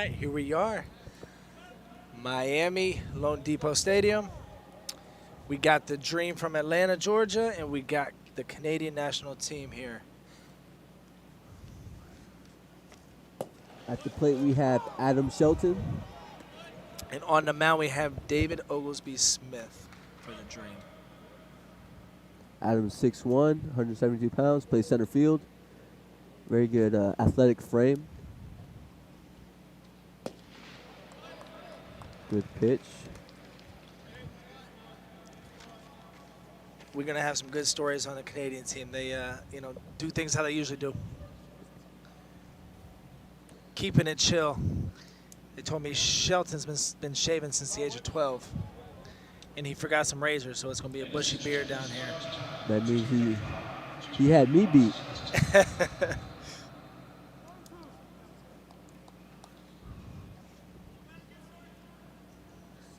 right, here we are. Miami, LoanDepot Stadium. We got the Dream from Atlanta, Georgia, and we got the Canadian national team here. At the plate, we have Adam Shelton. And on the mound, we have David Oglesby Smith for the Dream. Adam's 6'1", 172 pounds, plays center field. Very good athletic frame. Good pitch. We're going to have some good stories on the Canadian team. They, do things how they usually do. Keeping it chill. They told me Shelton's been shaving since the age of 12. And he forgot some razors, so it's going to be a bushy beard down here. That means he had me beat.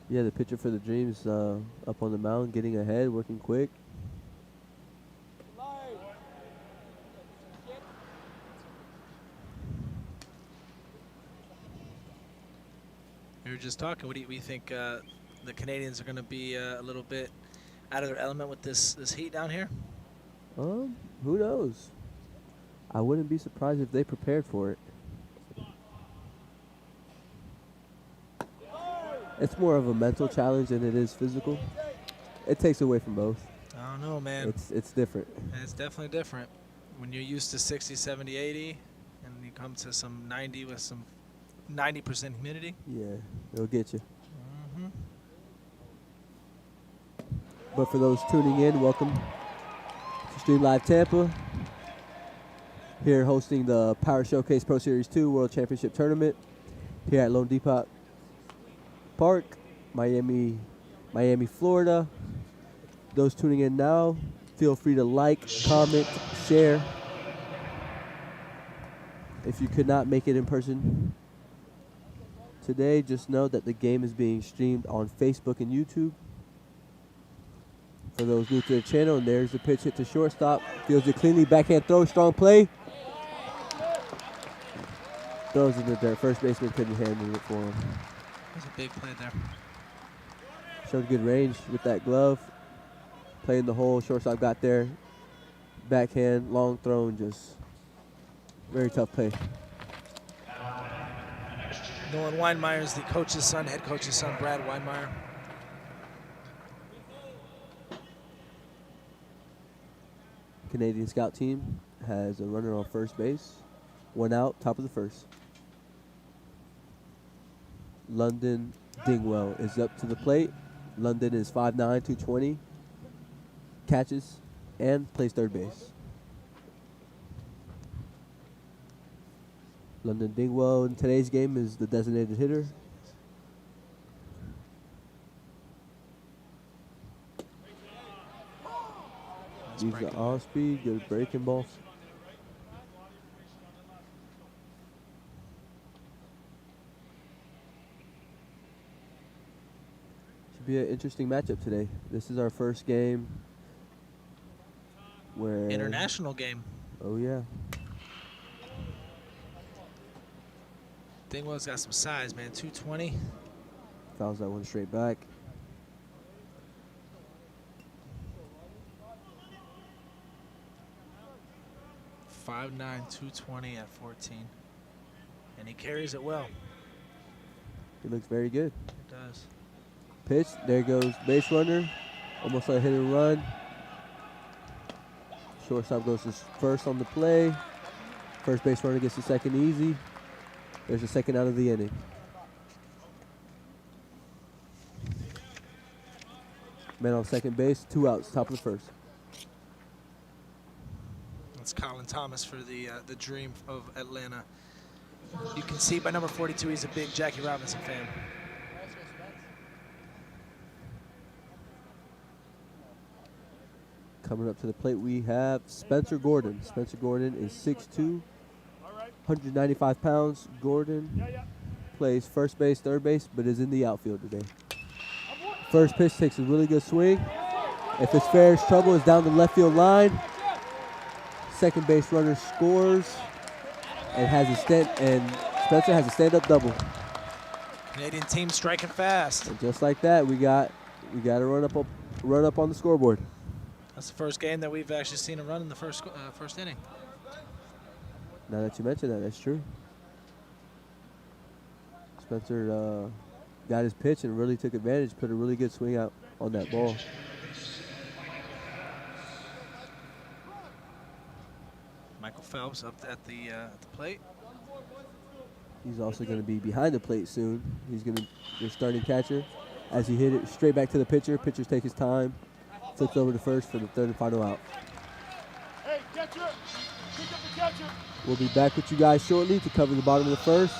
Yeah, the pitcher for the Dreams up on the mound, getting ahead, working quick. We were just talking. What do you think the Canadians are going to be a little bit out of their element with this heat down here? Who knows? I wouldn't be surprised if they prepared for it. It's more of a mental challenge than it is physical. It takes away from both. I don't know, man. It's different. It's definitely different. When you're used to 60, 70, 80, and you come to some 90 with some 90% humidity. Yeah, it'll get you. Mm-hmm. But for those tuning in, welcome to Stream Live Tampa. Here hosting the Power Showcase Pro Series 2 World Championship Tournament here at LoanDepot Park, Miami, Florida. Those tuning in now, feel free to like, comment, share. If you could not make it in person today, just know that the game is being streamed on Facebook and YouTube. For those new to the channel, and there's the pitch hit to shortstop. Fields it cleanly, backhand throw, strong play. Throws in the dirt. First baseman couldn't handle it for him. That's a big play there. Showed good range with that glove. Playing the hole, shortstop got there. Backhand, long throw, and just very tough play. Nolan Weinmeyer is the coach's son, head coach's son, Brad Weinmeyer. Canadian scout team has a runner on first base. One out, top of the first. London Dingwell is up to the plate. London is 5'9", 220. Catches and plays third base. London Dingwell in today's game is the designated hitter. Use the off speed, good breaking ball. Should be an interesting matchup today. This is our first game where International game. Oh yeah. Dingwell's got some size, man. 220. Fouls that one straight back. .59", 220 at 14. And he carries it well. He looks very good. He does. Pitch, there goes base runner. Almost a hit and run. Shortstop goes to first on the play. First base runner gets the second easy. There's a second out of the inning. Man on second base, 2 outs, top of the first. That's Colin Thomas for the Dream of Atlanta. You can see by number 42, he's a big Jackie Robinson fan. Coming up to the plate, we have Spencer Gordon. Spencer Gordon is 6'2", 195 pounds. Gordon plays first base, third base, but is in the outfield today. First pitch takes a really good swing. If it's fair, it's trouble. It's down the left field line. Second base runner scores and has a stint, and Spencer has a stand-up double. Canadian team striking fast. And just like that, we got a run up on the scoreboard. That's the first game that we've actually seen a run in the first inning. Now that you mention that, that's true. Spencer got his pitch and really took advantage, put a really good swing out on that ball. Michael Phelps up at the plate. He's also going to be behind the plate soon. He's going to be starting catcher. As he hit it straight back to the pitcher, pitchers take his time, flips over to first for the third and final out. Hey, catcher! Pick up the catcher! We'll be back with you guys shortly to cover the bottom of the first.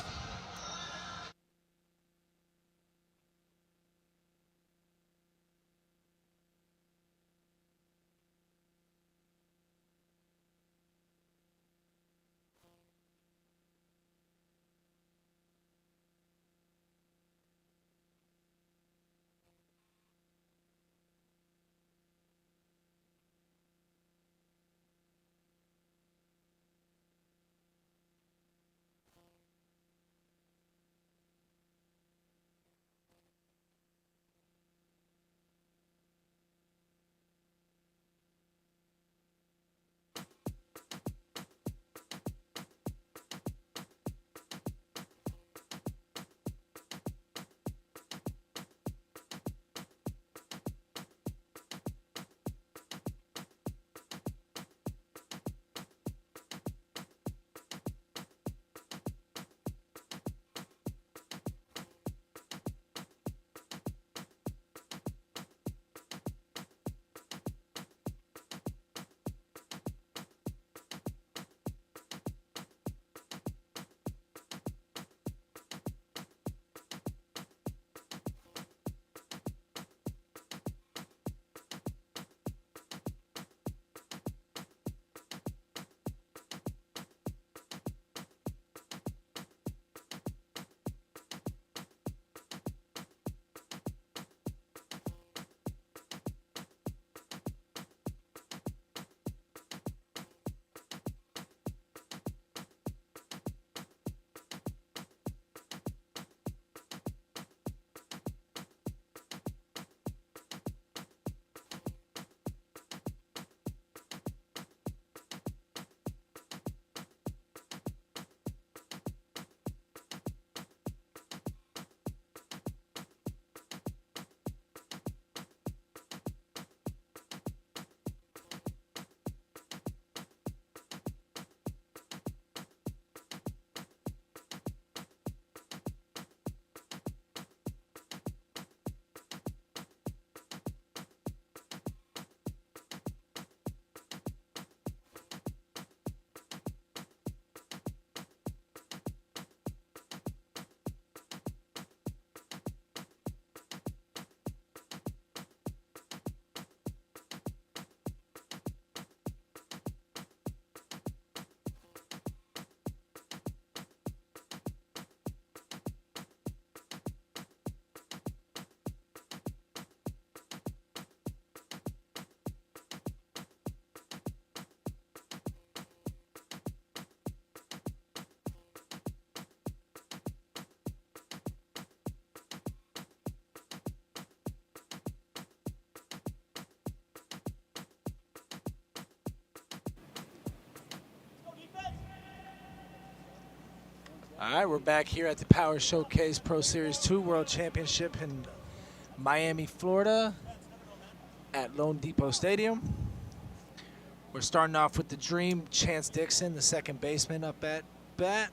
All right, we're back here at the Power Showcase Pro Series 2 World Championship in Miami, Florida at LoanDepot Stadium. We're starting off with the Dream, Chance Dixon, the second baseman up at bat.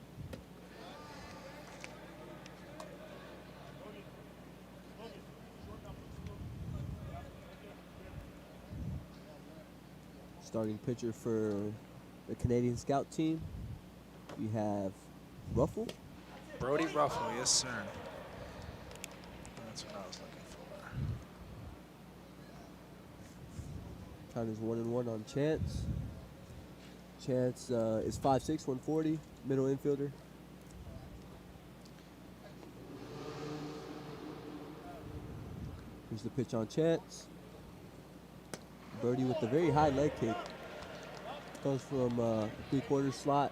Starting pitcher for the Canadian Scout team, we have Ruffle. Brody Ruffle, yes sir. That's what I was looking for. Count is 1-1 on Chance. Chance is 5'6", 140, middle infielder. Here's the pitch on Chance. Brody with the very high leg kick. Comes from 3/4 slot.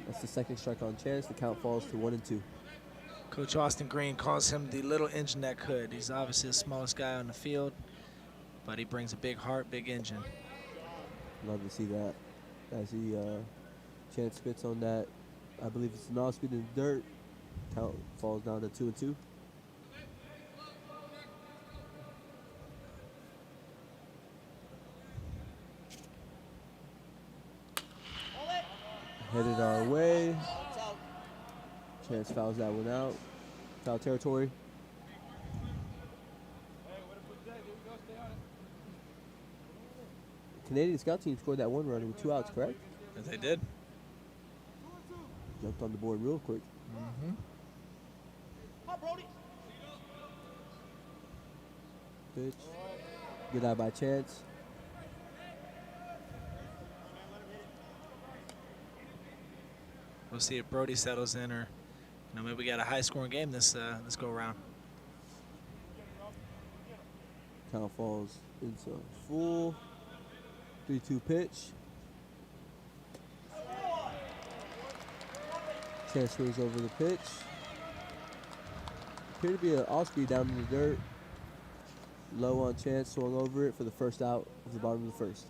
That's the second strike on Chance. The count falls to 1-2. Coach Austin Green calls him the little engine that could. He's obviously the smallest guy on the field, but he brings a big heart, big engine. Love to see that. As he Chance spits on that, I believe it's an off-speed in the dirt. Count falls down to 2-2. Headed our way. Chance fouls that one out. Foul territory. The Canadian scout team scored that one run with 2 outs, correct? Yes, they did. Jumped on the board real quick. Mm-hmm. Pitch. Good eye by Chance. We'll see if Brody settles in, or maybe we got a high-scoring game this go around. Count falls into full. 3-2 pitch. Chance swings over the pitch. Appeared to be an off-speed down in the dirt. Low on Chance, swung over it for the first out of the bottom of the first.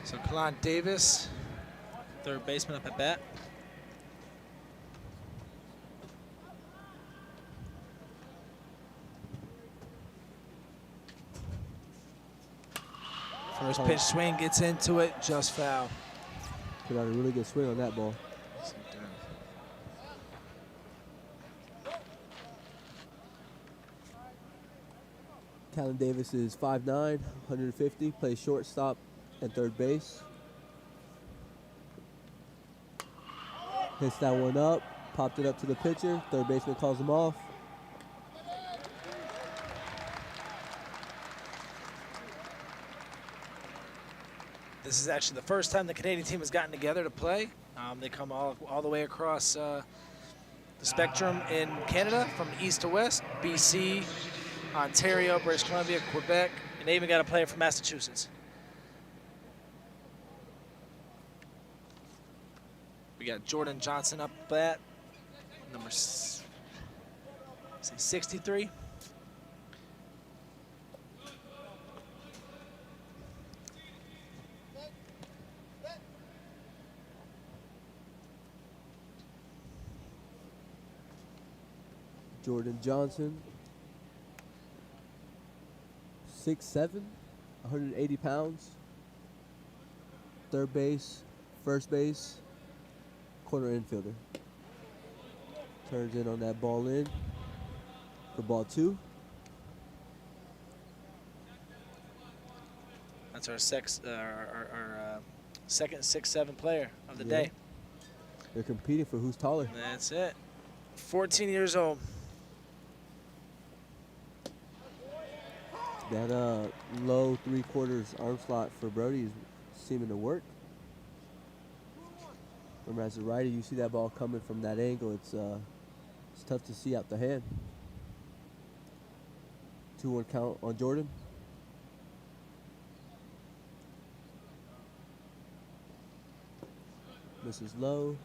So Kalon Davis, third baseman up at bat. First pitch swing, gets into it, just foul. Put out a really good swing on that ball. Kalon Davis is 5'9", 150, plays shortstop and third base. Hits that one up, popped it up to the pitcher. Third baseman calls him off. This is actually the first time the Canadian team has gotten together to play. They come all the way across the spectrum in Canada, from east to west, BC, Ontario, British Columbia, Quebec, and they even got a player from Massachusetts. We got Jordan Johnson up bat, number 63. Jordan Johnson, 6'7", 180 pounds. Third base, first base, corner infielder. Turns in on that ball in for ball 2. That's our second 6'7" player of the day. They're competing for who's taller. That's it. 14 years old. That low 3/4 arm slot for Brody is seeming to work. Remember, as a righty, you see that ball coming from that angle. It's tough to see out the hand. 2-1 count on Jordan. Misses low.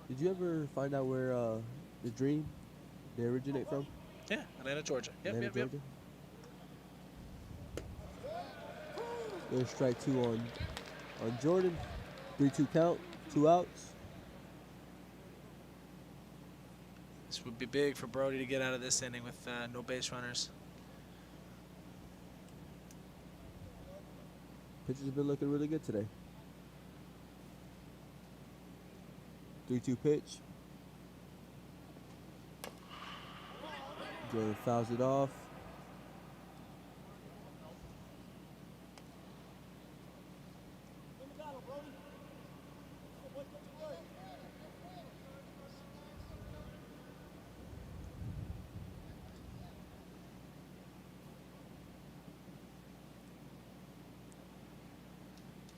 Did you ever find out where the Dream, they originate from? Yeah, Atlanta, Georgia. Yep, Atlanta, yep, yep. Georgia? There's strike 2 on Jordan. 3-2 count, 2 outs. This would be big for Brody to get out of this inning with no base runners. Pitchers have been looking really good today. 3-2 pitch. Jordan fouls it off.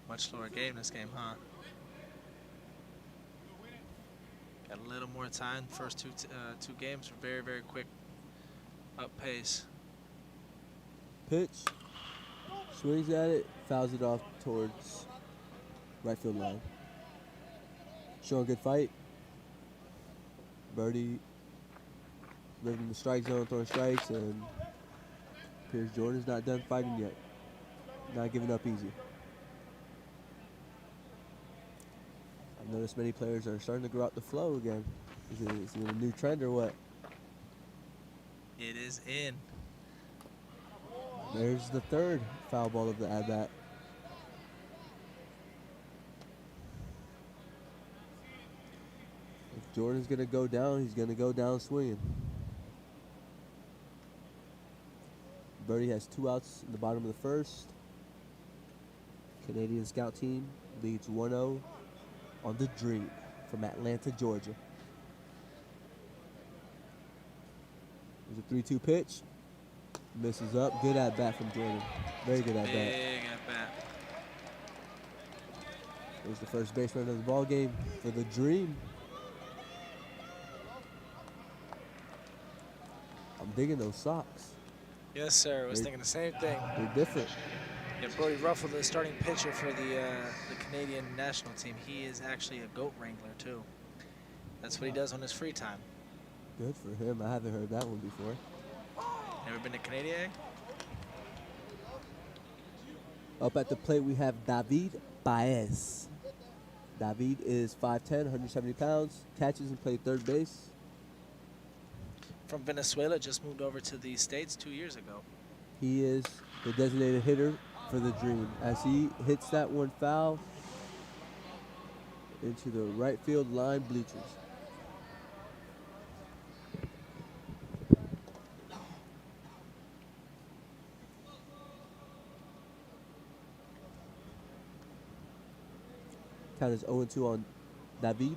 Much slower game this game, huh? got a little more time. First two games were very, very quick up pace. Pitch. Swings at it, fouls it off towards right field line. Showing good fight. Birdie living in the strike zone, throwing strikes, and Piers Jordan's not done fighting yet. Not giving up easy. I've noticed many players are starting to grow out the flow again. Is it a new trend or what? It is in. There's the third foul ball of the at-bat. If Jordan's going to go down, he's going to go down swinging. Birdie has 2 outs in the bottom of the first. Canadian scout team leads 1-0 on the Dream from Atlanta, Georgia. There's a 3-2 pitch. Misses up. Good at bat from Jordan. Very good at bat. Big at bat. There's the first baseman of the ball game for the Dream. I'm digging those socks. Yes, sir. I was thinking the same thing. They're different. Yeah, Brody Ruffalo, the starting pitcher for the Canadian national team. He is actually a goat wrangler too. That's what he does on his free time. Good for him. I haven't heard that one before. Never been to Canada? Up at the plate, we have David Baez. David is 5'10", 170 pounds, catches and plays third base. From Venezuela, just moved over to the States 2 years ago. He is the designated hitter for the Dream as he hits that one foul into the right field line bleachers. Count is 0-2 on David.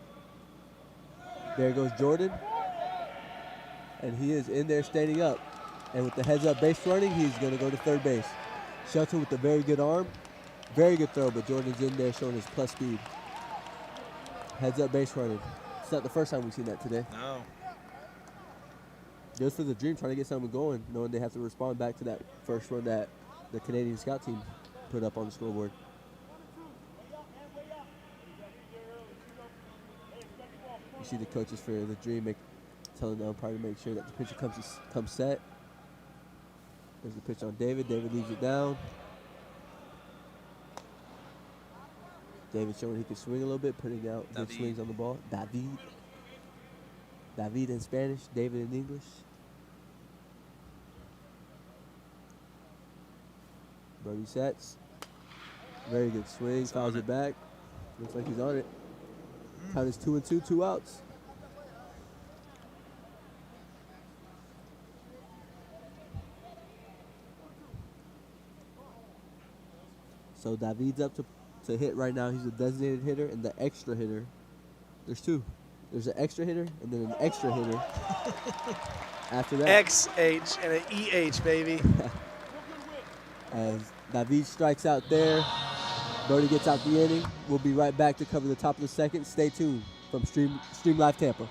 There goes Jordan. And he is in there standing up. And with the heads up base running, he's going to go to third base. Shelton with a very good arm. Very good throw, but Jordan's in there showing his plus speed. Heads up base running. It's not the first time we've seen that today. No. Good for the Dream, trying to get something going, knowing they have to respond back to that first run that the Canadian scout team put up on the scoreboard. You see the coaches for the Dream telling the umpire to make sure that the pitcher comes set. There's the pitch on David. David leaves it down. David showing he can swing a little bit, putting out good swings on the ball. David. David in Spanish, David in English. Birdie sets. Very good swing, fouls it back. Looks like he's on it. Count is 2-2, 2 outs. So David's up to hit right now. He's a designated hitter and the extra hitter. There's two. There's an extra hitter and then an extra hitter. After that. XH and an EH, baby. As David strikes out there. Birdie gets out the inning. We'll be right back to cover the top of the second. Stay tuned from Stream Live Tampa.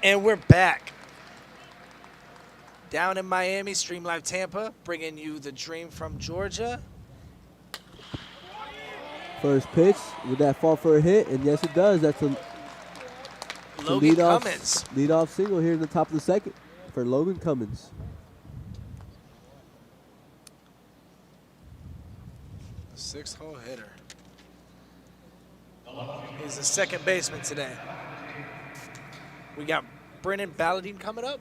And we're back. Down in Miami, Stream Live Tampa, bringing you the dream from Georgia. First pitch, would that fall for a hit? And yes, it does. That's a Logan Cummins. Lead-off single here in the top of the second for Logan Cummins. Six-hole hitter. He's the second baseman today. We got Brennan Balladine coming up.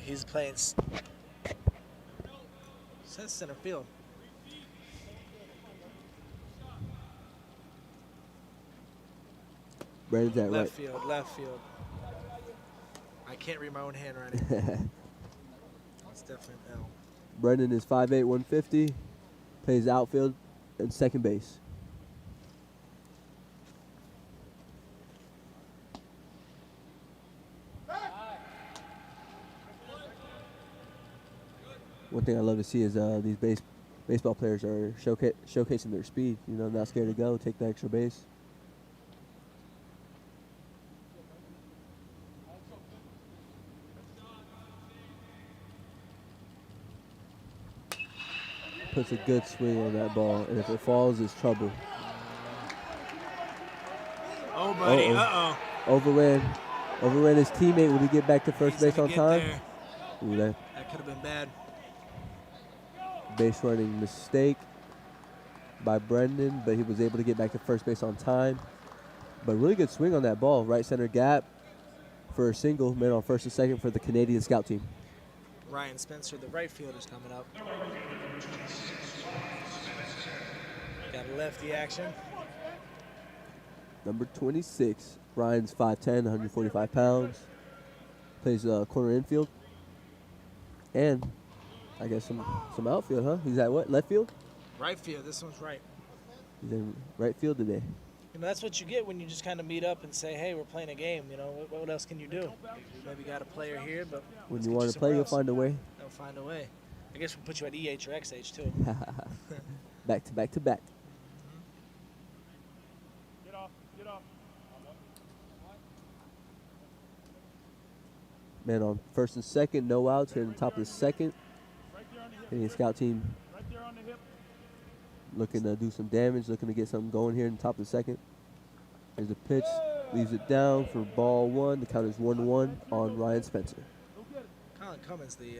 He's playing center field. Brandon's at Left field. I can't read my own handwriting. That's definitely an L. Brendan is 5'8", 150, plays outfield and second base. One thing I love to see is these baseball players are showcasing their speed. You know, not scared to go, take the extra base. Puts a good swing on that ball, and if it falls, it's trouble. Oh, buddy, uh-oh. Overran his teammate. Will he get back to first base on time? Ooh, that could have been bad. Base running mistake by Brendan, but he was able to get back to first base on time. But really good swing on that ball. Right center gap for a single, man on first and second for the Canadian scout team. Ryan Spencer, the right fielder's coming up. Got a lefty action. Number 26, Ryan's 5'10", 145 pounds. Plays corner infield. And I guess some outfield, huh? He's at what, left field? Right field, this one's right. He's in right field today. You know, that's what you get when you just kind of meet up and say, hey, we're playing a game. You know, what else can you do? Maybe got a player here, but when you want to play, you'll find a way. They'll find a way. I guess we'll put you at EH or XH, too. Back to back to back. Get off. Man on first and second, no outs here in the top of the second. Canadian scout team looking to do some damage, looking to get something going here in the top of the second. There's a pitch, leaves it down for ball one. The count is 1-1 on Ryan Spencer. Colin Cummins, the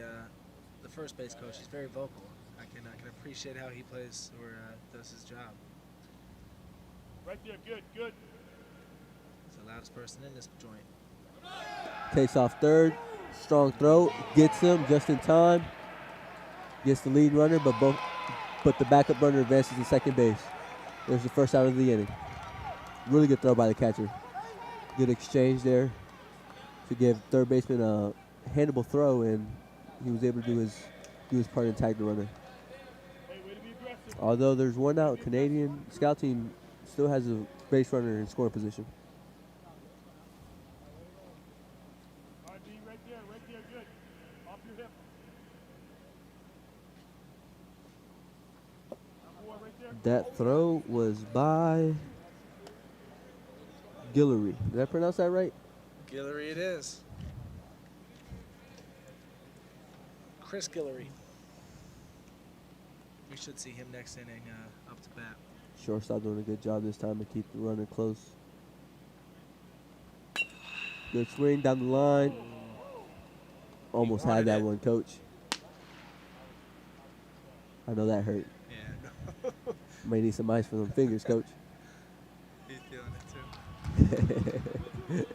first base coach, he's very vocal. I can appreciate how he plays or does his job. Right there, good. He's the loudest person in this joint. Takes off third, strong throw, gets him just in time. Gets the lead runner, but the backup runner advances to second base. There's the first out of the inning. Really good throw by the catcher. Good exchange there to give third baseman a handable throw, and he was able to do his part and tag the runner. Although there's one out, Canadian scout team still has a base runner in scoring position. All right, B, right there, good. Off your hip. That throw was by Guillory. Did I pronounce that right? Guillory it is. Chris Guillory. We should see him next inning up to bat. Shortstop doing a good job this time to keep the runner close. Good swing down the line. Almost had that one, Coach. I know that hurt. Yeah. May need some ice for them fingers, Coach. He's feeling it too.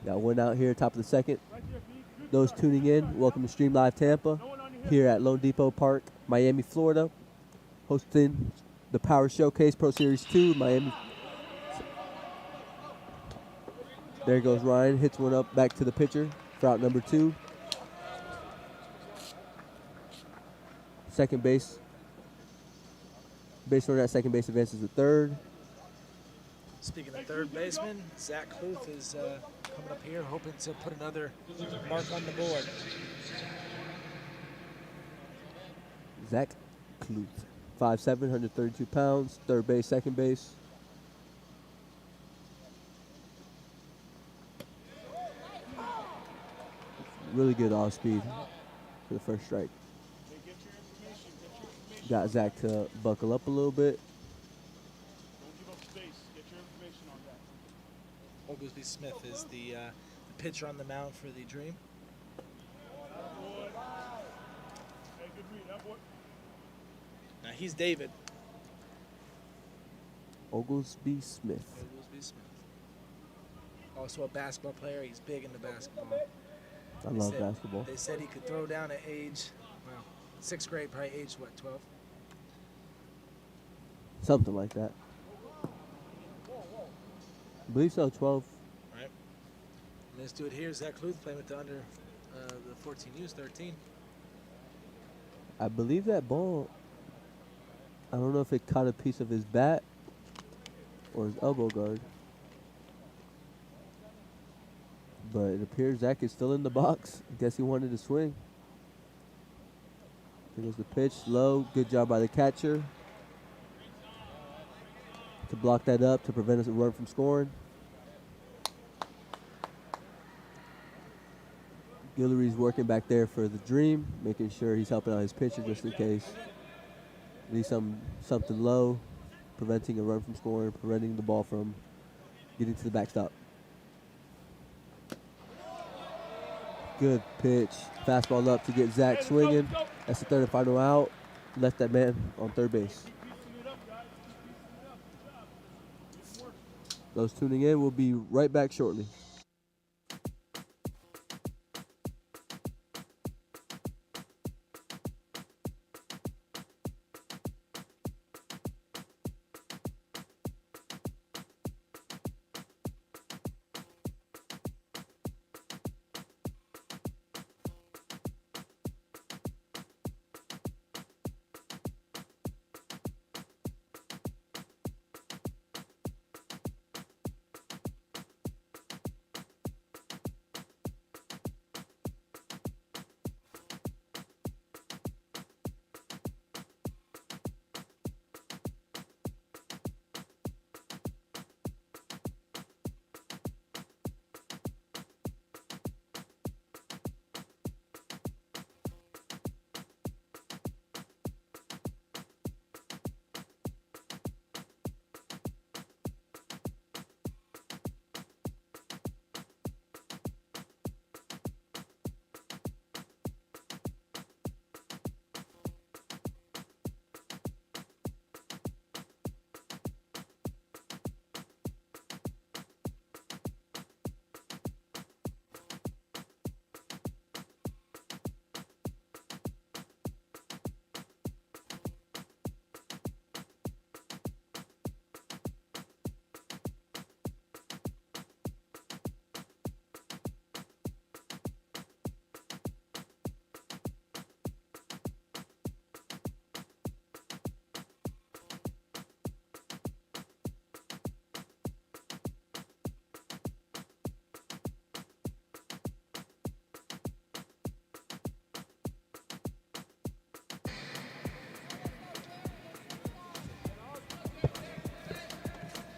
Got one out here, top of the second. Those tuning in, welcome to Stream Live Tampa here at LoanDepot Park, Miami, Florida. Hosting the Power Showcase Pro Series 2, Miami. There goes Ryan, hits one up back to the pitcher for out number 2. Second base. Base runner at second base advances to third. Speaking of third baseman, Zach Kluth is coming up here, hoping to put another mark on the board. Zach Kluth, 5'7", 132 pounds, third base, second base. really good off speed for the first strike. Hey, get your information. Get your information. Got Zach to buckle up a little bit. Don't give up space. Get your information on that. Oglesby Smith is the pitcher on the mound for the Dream. That boy. Hey, good read. That boy. Now he's David. Oglesby Smith. Oglesby Smith. Also a basketball player. He's big into basketball. I love basketball. They said he could throw down at age, well, 6th grade, probably age, what, 12? Something like that. I believe so, 12. Right. And this dude here, Zach Luth, playing with the under the 14 U's, 13. I believe that ball, I don't know if it caught a piece of his bat or his elbow guard. But it appears Zach is still in the box. I guess he wanted to swing. Here goes the pitch, low. Good job by the catcher to block that up to prevent us a run from scoring. Guillory's working back there for the Dream, making sure he's helping out his pitcher just in case. At least something low, preventing a run from scoring, preventing the ball from getting to the backstop. Good pitch. Fastball up to get Zach swinging. That's the third and final out. Left that man on third base. Those tuning in will be right back shortly.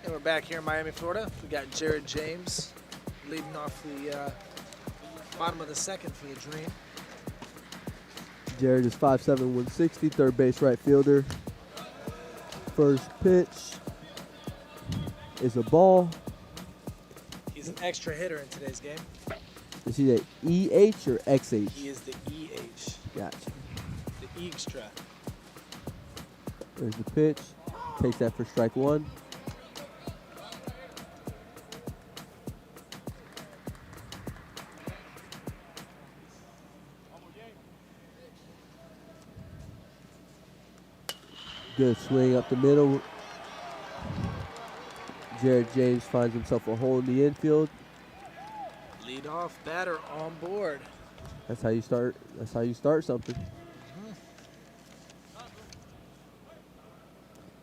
And we're back here in Miami, Florida. We got Jared James leading off the bottom of the second for the Dream. Jared is 5'7", 160, third base right fielder. First pitch is a ball. He's an extra hitter in today's game. Is he the EH or XH? He is the EH, Gotcha. the extra. There's the pitch. Takes that for strike one. Good swing up the middle. Jared James finds himself a hole in the infield. Lead off batter on board. That's how you start. That's how you start something.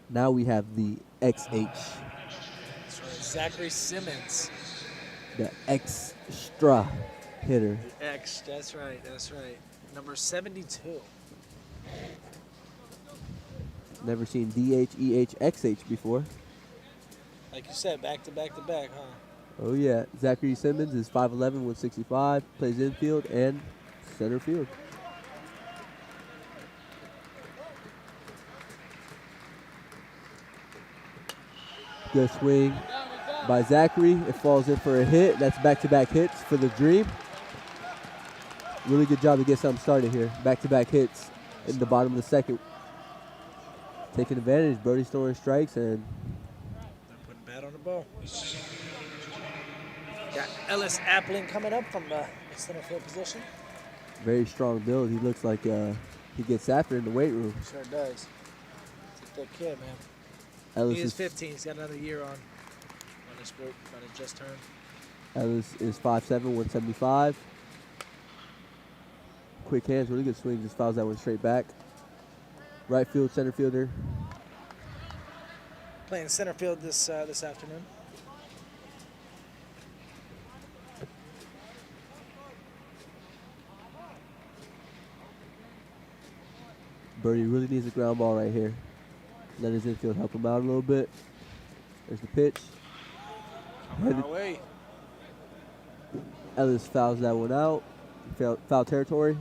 Now we have the XH, That's right. Zachary Simmons. the extra hitter. The X, that's right, that's right. Number 72. Never seen DH, EH, XH before. Like you said, back to back to back, huh? Oh, yeah. Zachary Simmons is 5'11", 165, plays infield and center field. Good swing by Zachary. It falls in for a hit. That's back-to-back hits for the Dream. Really good job to get something started here. Back-to-back hits in the bottom of the second. Taking advantage. Brody's throwing strikes and They're putting bat on the ball. Got Ellis Appling coming up from the center field position. very strong build. He looks like he gets after in the weight room. Sure does. He's a thick kid, man. Ellis He is 15. He's got another year on this group. About to just turned. Ellis is 5'7", 175. Quick hands, really good swing. Just fouls that one straight back. Right field, center fielder. Playing center field this afternoon. Birdie really needs a ground ball right here. Let his infield help him out a little bit. There's the pitch. On our way. Ellis fouls that one out. Foul territory.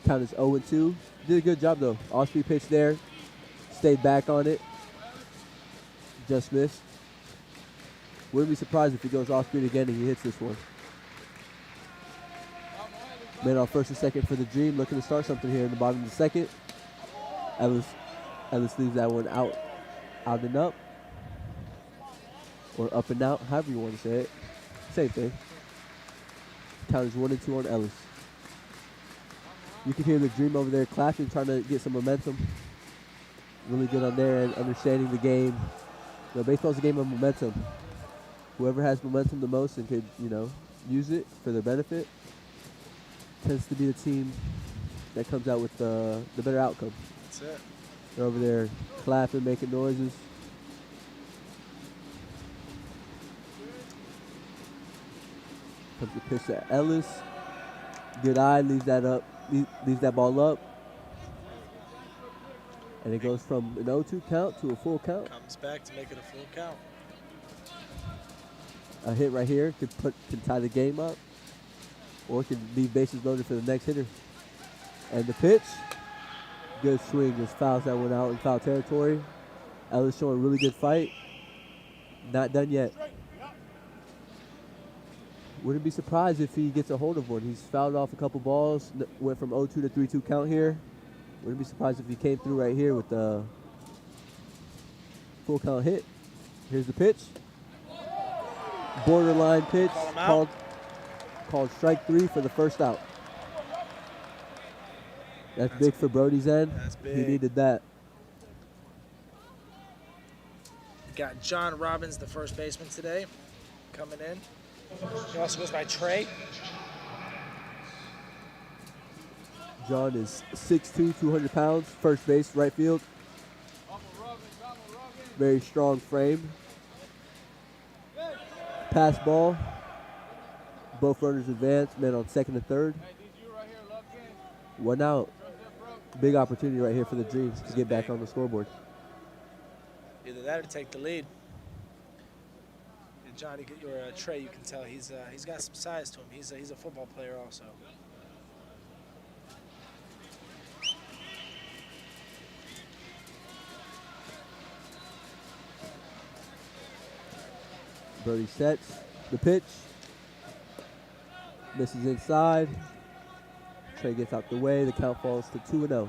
Count is 0-2. Did a good job though. Off-speed pitch there. Stayed back on it. Just missed. Wouldn't be surprised if he goes off-speed again and he hits this one. Man on first and second for the Dream. Looking to start something here in the bottom of the second. Ellis leaves that one out and up. Or up and out, however you want to say it. Same thing. Count is 1-2 on Ellis. You can hear the Dream over there clapping, trying to get some momentum. Really good on there and understanding the game. You know, baseball's a game of momentum. Whoever has momentum the most and could, use it for their benefit tends to be the team that comes out with the better outcome. That's it. They're over there clapping, making noises. Comes the pitch to Ellis. Good eye, leaves that ball up. And it goes from an 0-2 count to a full count. Comes back to make it a full count. A hit right here can tie the game up, or can leave bases loaded for the next hitter. And the pitch, good swing, just fouls that one out in foul territory. Ellis showing a really good fight. Not done yet. Wouldn't be surprised if he gets a hold of one. He's fouled off a couple balls, went from 0-2 to 3-2 count here. Wouldn't be surprised if he came through right here with the full count hit. Here's the pitch. Borderline pitch, called strike 3 for the first out. That's big for Brody's end. That's big. He needed that. Got John Robbins, the first baseman today, coming in. He also goes by Trey. John is 6'2", 200 pounds, first base, right field. Very strong frame. Pass ball. Both runners advance, man on second and third. One out. Big opportunity right here for the Dreams to get back on the scoreboard. Either that or take the lead. And Johnny, your Trey, you can tell he's got some size to him. He's a football player also. Brody sets the pitch. Misses inside. Trey gets out the way. The count falls to 2-0.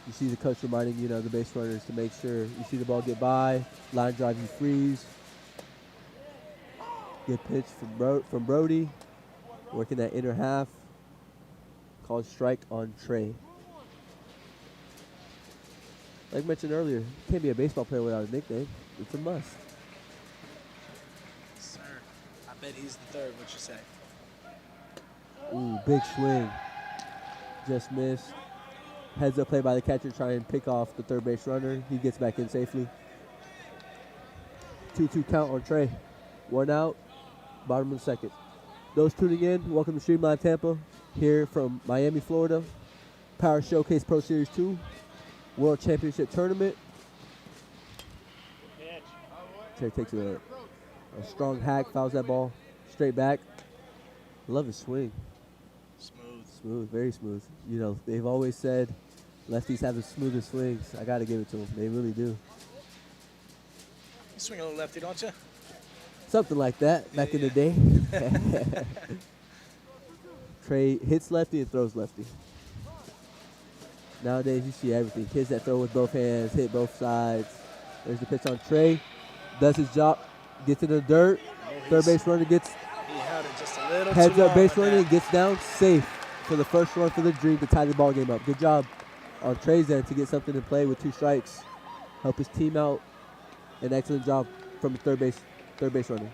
You see the coach reminding the base runners to make sure you see the ball get by, line drive, you freeze. Good pitch from Brody, working that inner half. Called strike on Trey. Like mentioned earlier, you can't be a baseball player without a nickname. It's a must. Sir, I bet he's the third. What you say? Ooh, big swing. Just missed. Heads up play by the catcher, trying to pick off the third base runner. He gets back in safely. 2-2 count on Trey. One out, bottom of the second. Those tuning in, welcome to Stream Live Tampa, here from Miami, Florida. Power Showcase Pro Series 2 World Championship Tournament. Trey takes a strong hack, fouls that ball straight back. Love his swing. Smooth, very smooth. You know, they've always said lefties have the smoothest swings. I got to give it to them. They really do. You swing a little lefty, don't you? Something like that back in the day. Trey hits lefty and throws lefty. Nowadays, you see everything. Kids that throw with both hands, hit both sides. There's the pitch on Trey. Does his job, gets in the dirt. Third base runner gets He held it just a little heads too up long base on runner, that. gets down safe for the first run for the Dream to tie the ball game up. Good job on Trey's end to get something in play with 2 strikes. Help his team out. An excellent job from the third base runner.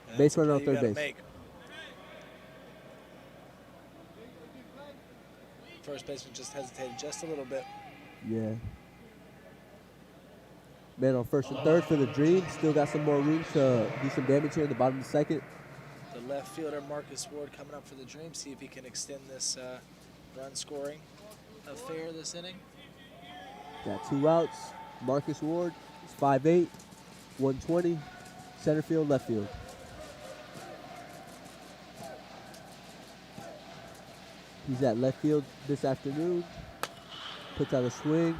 That's Base a runner on play you third gotta base. make. First baseman just hesitated just a little bit. Yeah. Man on first and third for the Dream. Still got some more room to do some damage here in the bottom of the second. The left fielder, Marcus Ward, coming up for the Dream. See if he can extend this run scoring affair this inning. Got 2 outs. Marcus Ward is 5'8", 120, center field, left field. He's at left field this afternoon. Puts out a swing.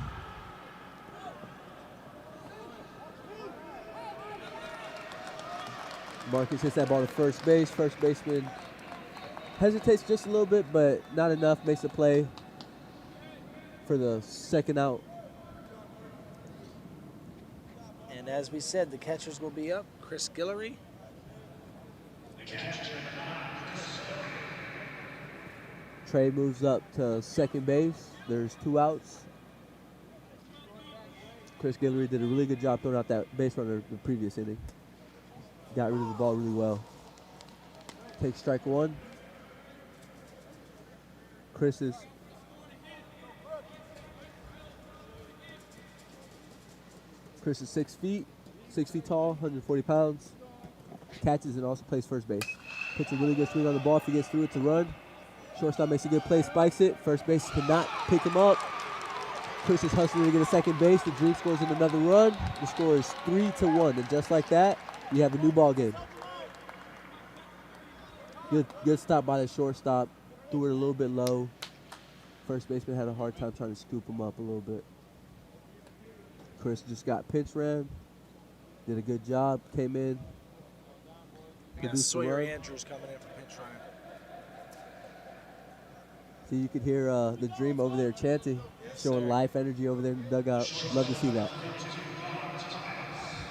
Marcus hits that ball to first base. First baseman hesitates just a little bit, but not enough. Makes a play for the second out. And as we said, the catchers will be up. Chris Guillory. Trey moves up to second base. There's 2 outs. Chris Guillory did a really good job throwing out that base runner the previous inning. Got rid of the ball really well. Takes strike 1. Chris is Chris is 6 feet tall, 140 pounds. Catches and also plays first base. Puts a really good swing on the ball. If he gets through, it's a run. Shortstop makes a good play, spikes it. First base cannot pick him up. Chris is hustling to get a second base. The Dream scores in another run. The score is 3-1, and just like that, you have a new ball game. Good stop by the shortstop. Threw it a little bit low. First baseman had a hard time trying to scoop him up a little bit. Chris just got pinch ran. Did a good job. Came in. We got Sawyer Andrews coming in for pinch running. So you could hear the Dream over there chanting, showing life energy over there in the dugout. Love to see that.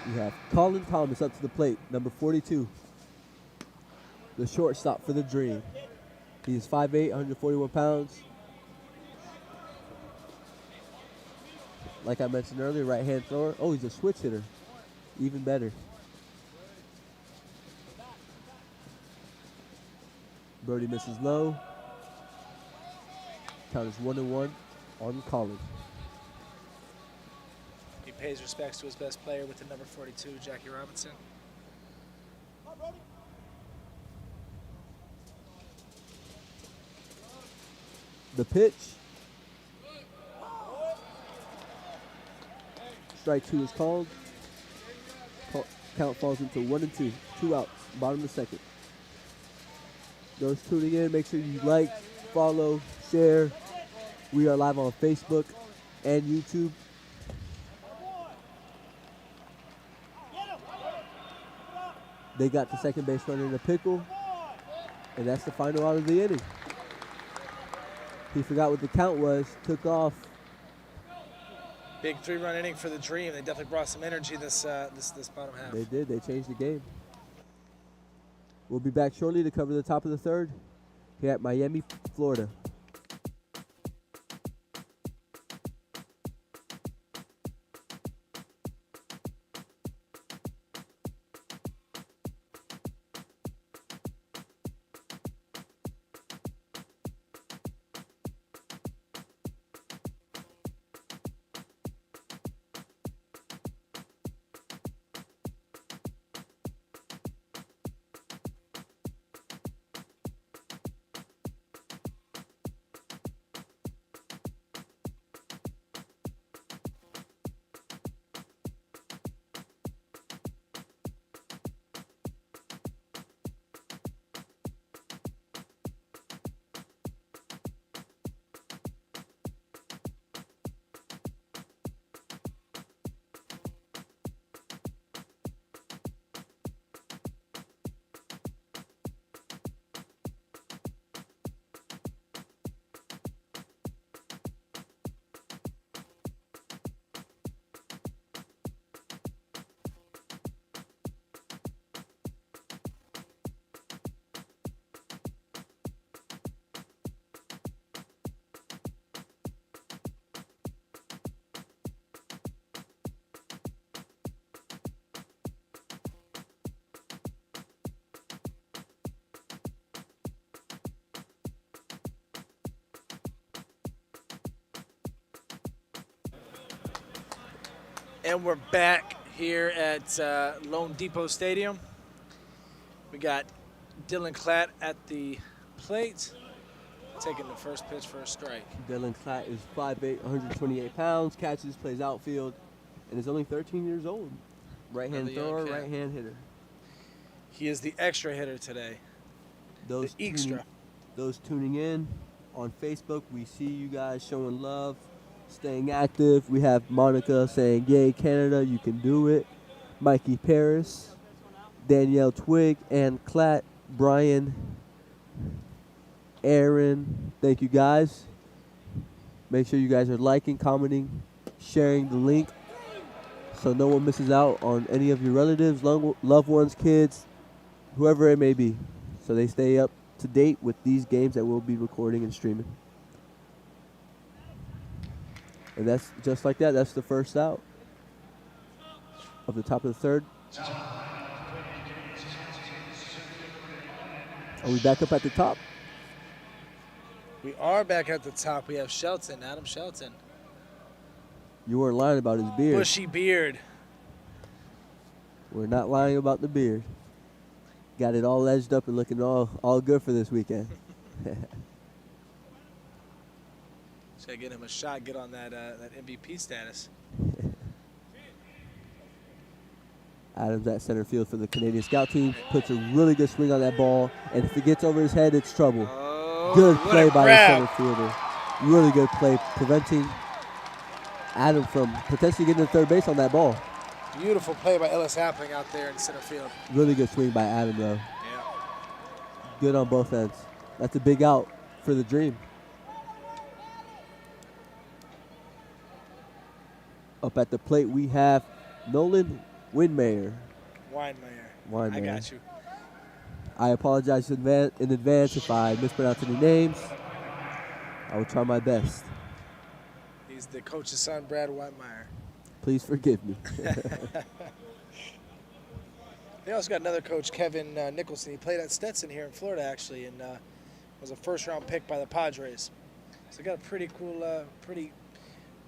You have Colin Thomas up to the plate, number 42. The shortstop for the Dream. He's 5'8", 141 pounds. Like I mentioned earlier, right-hand thrower. Oh, he's a switch hitter. Even better. Birdie misses low. Count is 1-1 on Colin. He pays respects to his best player with the number 42, Jackie Robinson. The pitch. Strike 2 is called. Count falls into 1-2. 2 outs. Bottom of the second. Those tuning in, make sure you like, follow, share. We are live on Facebook and YouTube. They got the second base runner in a pickle. And that's the final out of the inning. He forgot what the count was, took off. Big 3-run inning for the Dream. They definitely brought some energy this bottom half. They did. They changed the game. We'll be back shortly to cover the top of the third here at Miami, Florida. And we're back here at LoanDepot Stadium. We got Dylan Klatt at the plate, taking the first pitch for a strike. Dylan Klatt is 5'8", 128 pounds, catches, plays outfield, and is only 13 years old. Right-hand Another young thrower, cat. right-hand hitter. He is the extra hitter today. Those The extra. Those tuning in on Facebook, we see you guys showing love, staying active. We have Monica saying, "Yay, Canada, you can do it." Mikey Paris, Danielle Twig, and Klatt, Brian, Aaron. Thank you guys. Make sure you guys are liking, commenting, sharing the link so no one misses out on any of your relatives, loved ones, kids, whoever it may be, so they stay up to date with these games that we'll be recording and streaming. And that's just like that. That's the first out of the top of the third. Are we back up at the top? We are back at the top. We have Shelton, Adam Shelton. You weren't lying about his beard. Bushy beard. We're not lying about the beard. Got it all edged up and looking all good for this weekend. Should I get him a shot, get on that MVP status. Adams at center field for the Canadian Scout team. Puts a really good swing on that ball. And if it gets over his head, it's trouble. Oh, Good what play a by the grab. center fielder. Really good play, preventing Adam from potentially getting to third base on that ball. Beautiful play by Ellis Appling out there in center field. Really good swing by Adam, though. Yeah. Good on both ends. That's a big out for the Dream. Up at the plate, we have Nolan Windmeyer. Weinmeyer. I got you. I apologize in advance if I mispronounce any names. I will try my best. He's the coach's son, Brad Weinmeyer. Please forgive me. They also got another coach, Kevin Nicholson. He played at Stetson here in Florida, actually, and was a first-round pick by the Padres. So they got a pretty cool, pretty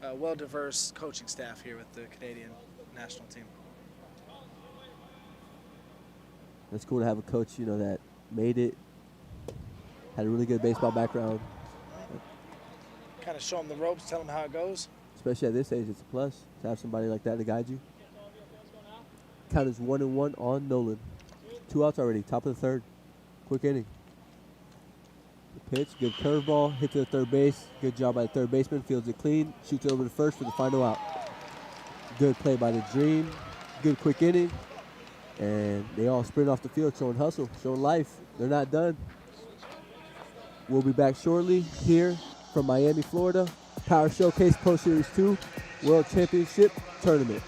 well-diverse coaching staff here with the Canadian national team. It's cool to have a coach, that made it, had a really good baseball background. Kind of show them the ropes, tell them how it goes. Especially at this age, it's a plus to have somebody like that to guide you. Count is 1-1 on Nolan. 2 outs already, top of the third. Quick inning. The pitch, good curveball, hit to the third base. Good job by the third baseman, fields it clean, shoots it over to first for the final out. Good play by the Dream. Good quick inning. And they all sprint off the field, showing hustle, showing life. They're not done. We'll be back shortly here from Miami, Florida. Power Showcase Pro Series 2 World Championship Tournament.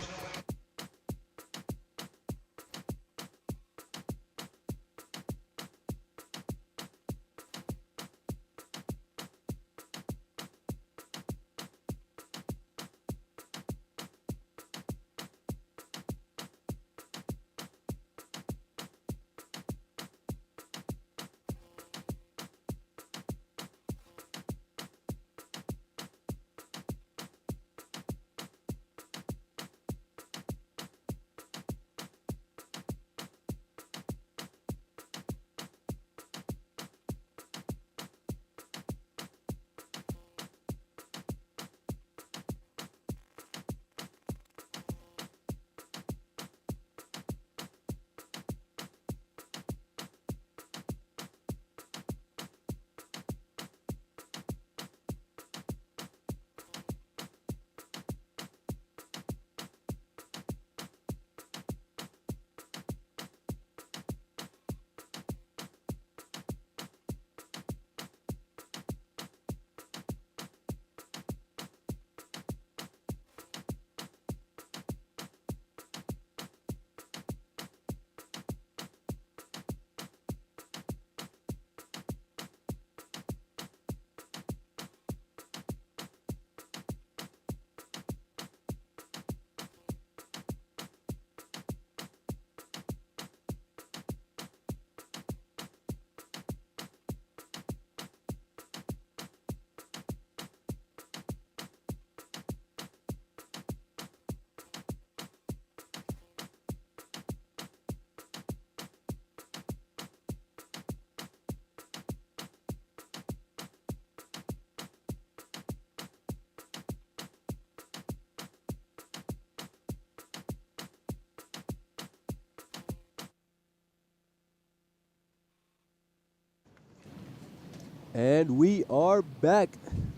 And we are back.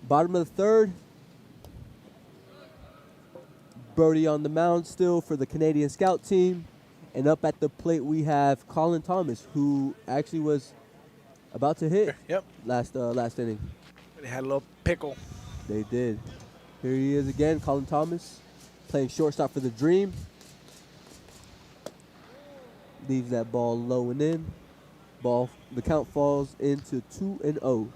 Bottom of the third. Brody on the mound still for the Canadian Scout team. And up at the plate we have Colin Thomas, who actually was about to hit Yep. last inning. They had a little pickle. They did. Here he is again, Colin Thomas, playing shortstop for the Dream. Leaves that ball low and in. The count falls into 2-0.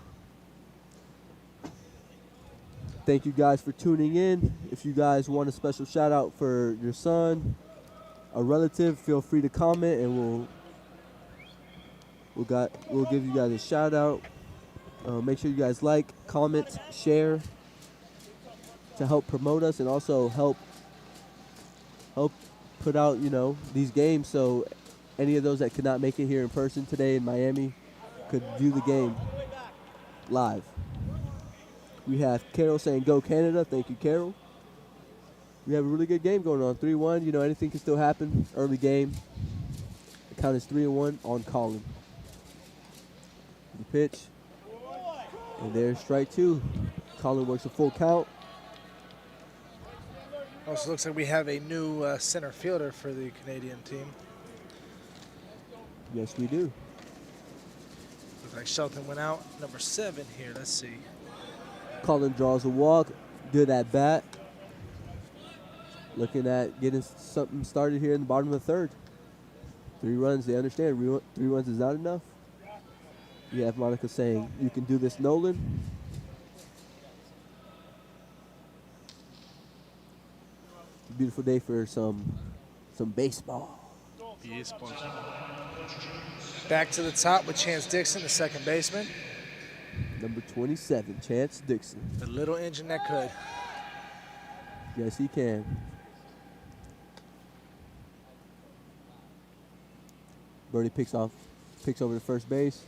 Thank you guys for tuning in. If you guys want a special shout out for your son, a relative, feel free to comment and we'll give you guys a shout out. Make sure you guys like, comment, share to help promote us and also help put out, these games so any of those that could not make it here in person today in Miami could view the game live. We have Carol saying, "Go Canada." Thank you, Carol. We have a really good game going on. 3-1. Anything can still happen. Early game. The count is 3-1 on Colin. The pitch. And there's strike two. Colin works a full count. Also looks like we have a new center fielder for the Canadian team. Yes, we do. Looks like Shelton went out. Number 7 here. Let's see. Colin draws a walk. Good at bat. Looking at getting something started here in the bottom of the third. 3 runs, they understand. 3 runs is not enough. You have Monica saying, "You can do this, Nolan." Beautiful day for some baseball. Baseball. Back to the top with Chance Dixon, the second baseman. Number 27, Chance Dixon. The little engine that could. Yes, he can. Birdie picks over to first base.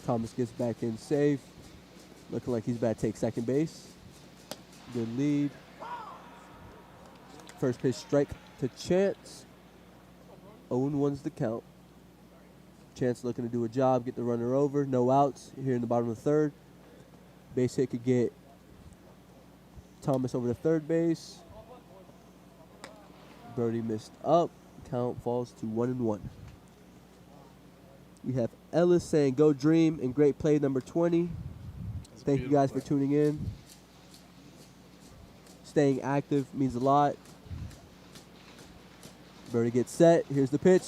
Thomas gets back in safe. Looking like he's about to take second base. Good lead. First pitch strike to Chance. 0-1's the count. Chance looking to do a job, get the runner over. No outs here in the bottom of the third. Base hit could get Thomas over to third base. Birdie missed up. Count falls to 1-1. We have Ellis saying, "Go Dream," and great play, number 20. Thank you guys for tuning in. Staying active means a lot. Birdie gets set. Here's the pitch.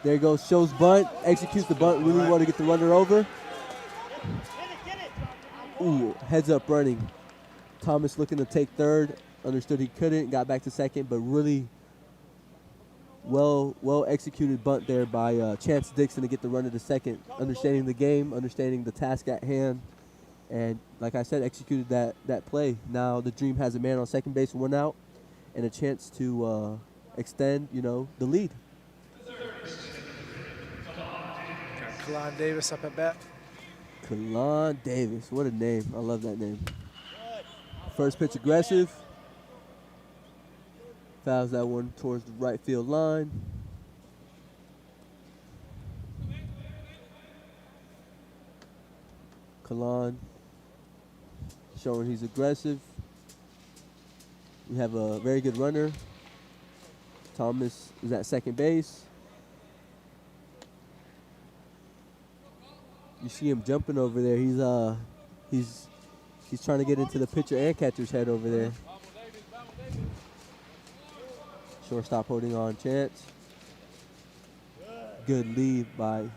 There goes, shows bunt, executes the bunt. Really want to get the runner over. Ooh, heads up running. Thomas looking to take third. Understood he couldn't. Got back to second, but really well executed bunt there by Chance Dixon to get the runner to second. Understanding the game, understanding the task at hand, and like I said, executed that play. Now the Dream has a man on second base, 1 out, and a chance to extend, the lead. Got Kalon Davis up at bat. Kalon Davis, what a name. I love that name. First pitch aggressive. Fouls that one towards the right field line. Kalon showing he's aggressive. We have a very good runner. Thomas is at second base. You see him jumping over there. He's trying to get into the pitcher and catcher's head over there. Shortstop holding on, Chance. Good lead by. He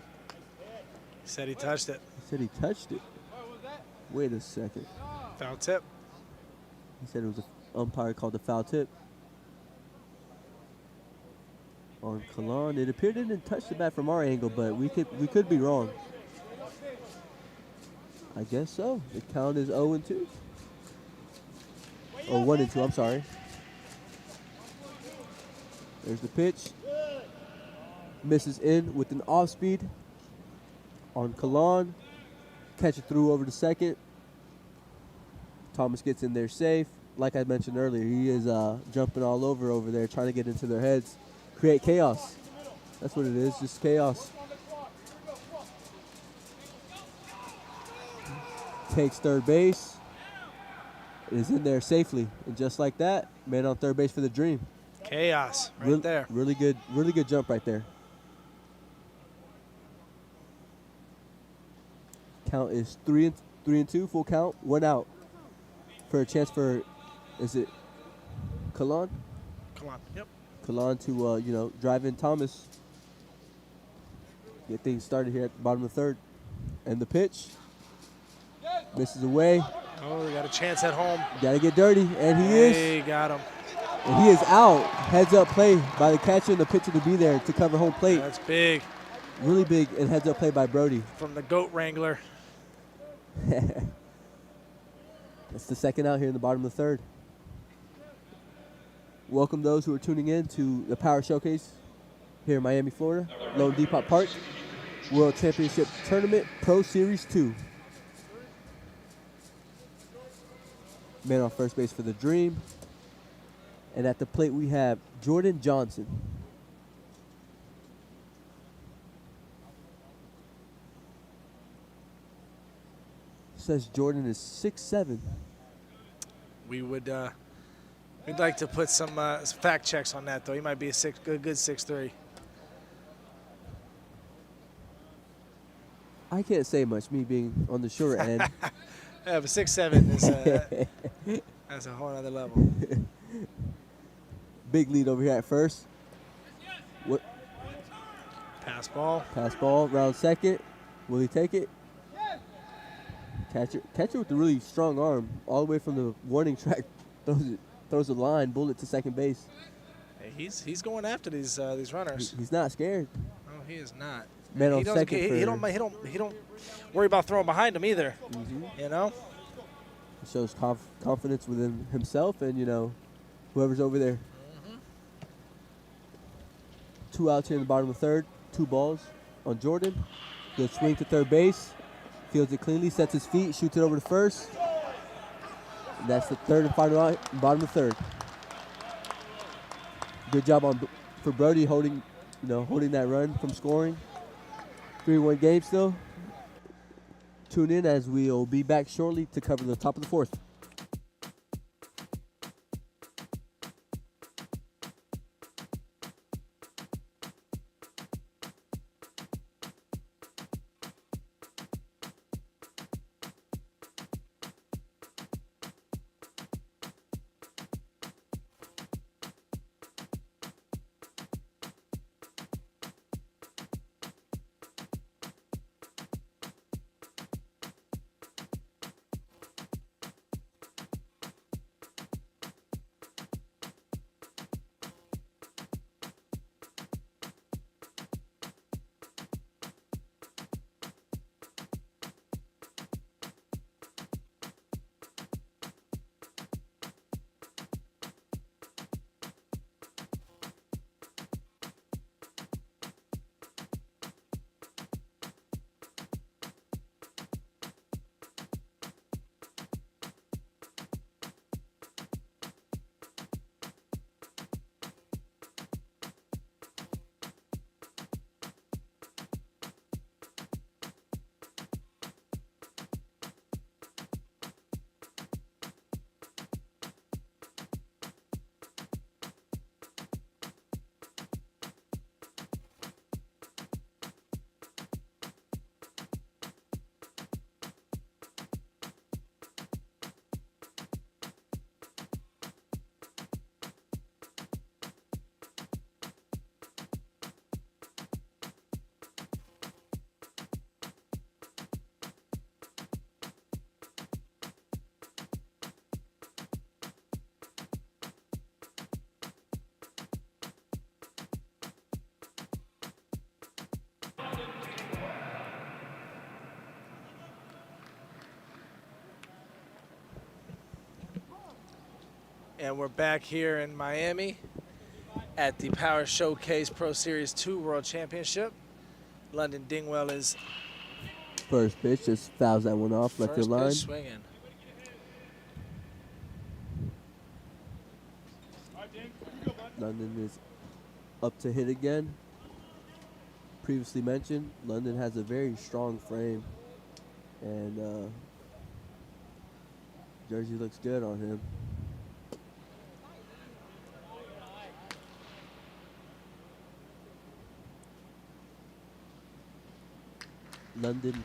said he touched it. He said he touched it. Wait a second. Foul tip. He said it was an umpire called the foul tip on Kalon. It appeared it didn't touch the bat from our angle, but we could be wrong. I guess so. The count is 0-2. Or 1-2, I'm sorry. There's the pitch. Misses in with an off speed on Kalon. Catch it through over to second. Thomas gets in there safe. Like I mentioned earlier, he is jumping all over there, trying to get into their heads. Create chaos. That's what it is, just chaos. takes third base. It is in there safely. And just like that, man on third base for the Dream. Chaos right there. Really good jump right there. Count is 3-2, full count, 1 out. For a chance for, is it Kalon? Come on. Yep. Kalon to, drive in Thomas. Get things started here at the bottom of the third. And the pitch misses away. Oh, we got a chance at home. Got to get dirty, and he Hey, got him. And he is out. Heads up play by the catcher and the pitcher to be there to cover home plate. That's big. Really big, and heads up play by Brody. From the Goat Wrangler. That's the second out here in the bottom of the third. Welcome those who are tuning in to the Power Showcase here in Miami, Florida. LoanDepot Park. World Championship Tournament Pro Series 2. Man on first base for the Dream. And at the plate we have Jordan Johnson. Says Jordan is 6'7". We would, we'd like to put some fact checks on that, though. He might be a good 6'3". I can't say much, me being on the shorter end. Yeah, but 6'7" is that's a whole other level. Big lead over here at first. What? Pass ball. Pass ball, round second. Will he take it? Catcher with a really strong arm, all the way from the warning track, throws a line, bullet to second base. Hey, he's going after these runners. He's not scared. No, he is not. Man on He second he don't worry about throwing behind him either. You know. Shows confidence within himself and whoever's over there. 2 outs here in the bottom of the third. 2 balls on Jordan. Good swing to third base. Fields it cleanly, sets his feet, shoots it over to first. And that's the third and final out, bottom of the third. Good job for Brody holding that run from scoring. 3-1 game still. Tune in as we'll be back shortly to cover the top of the fourth. And we're back here in Miami at the Power Showcase Pro Series 2 World Championship. London Dingwell is First pitch just fouls that one off, left field first line. pitch swinging. London is up to hit again. Previously mentioned, London has a very strong frame and Jersey looks good on him. London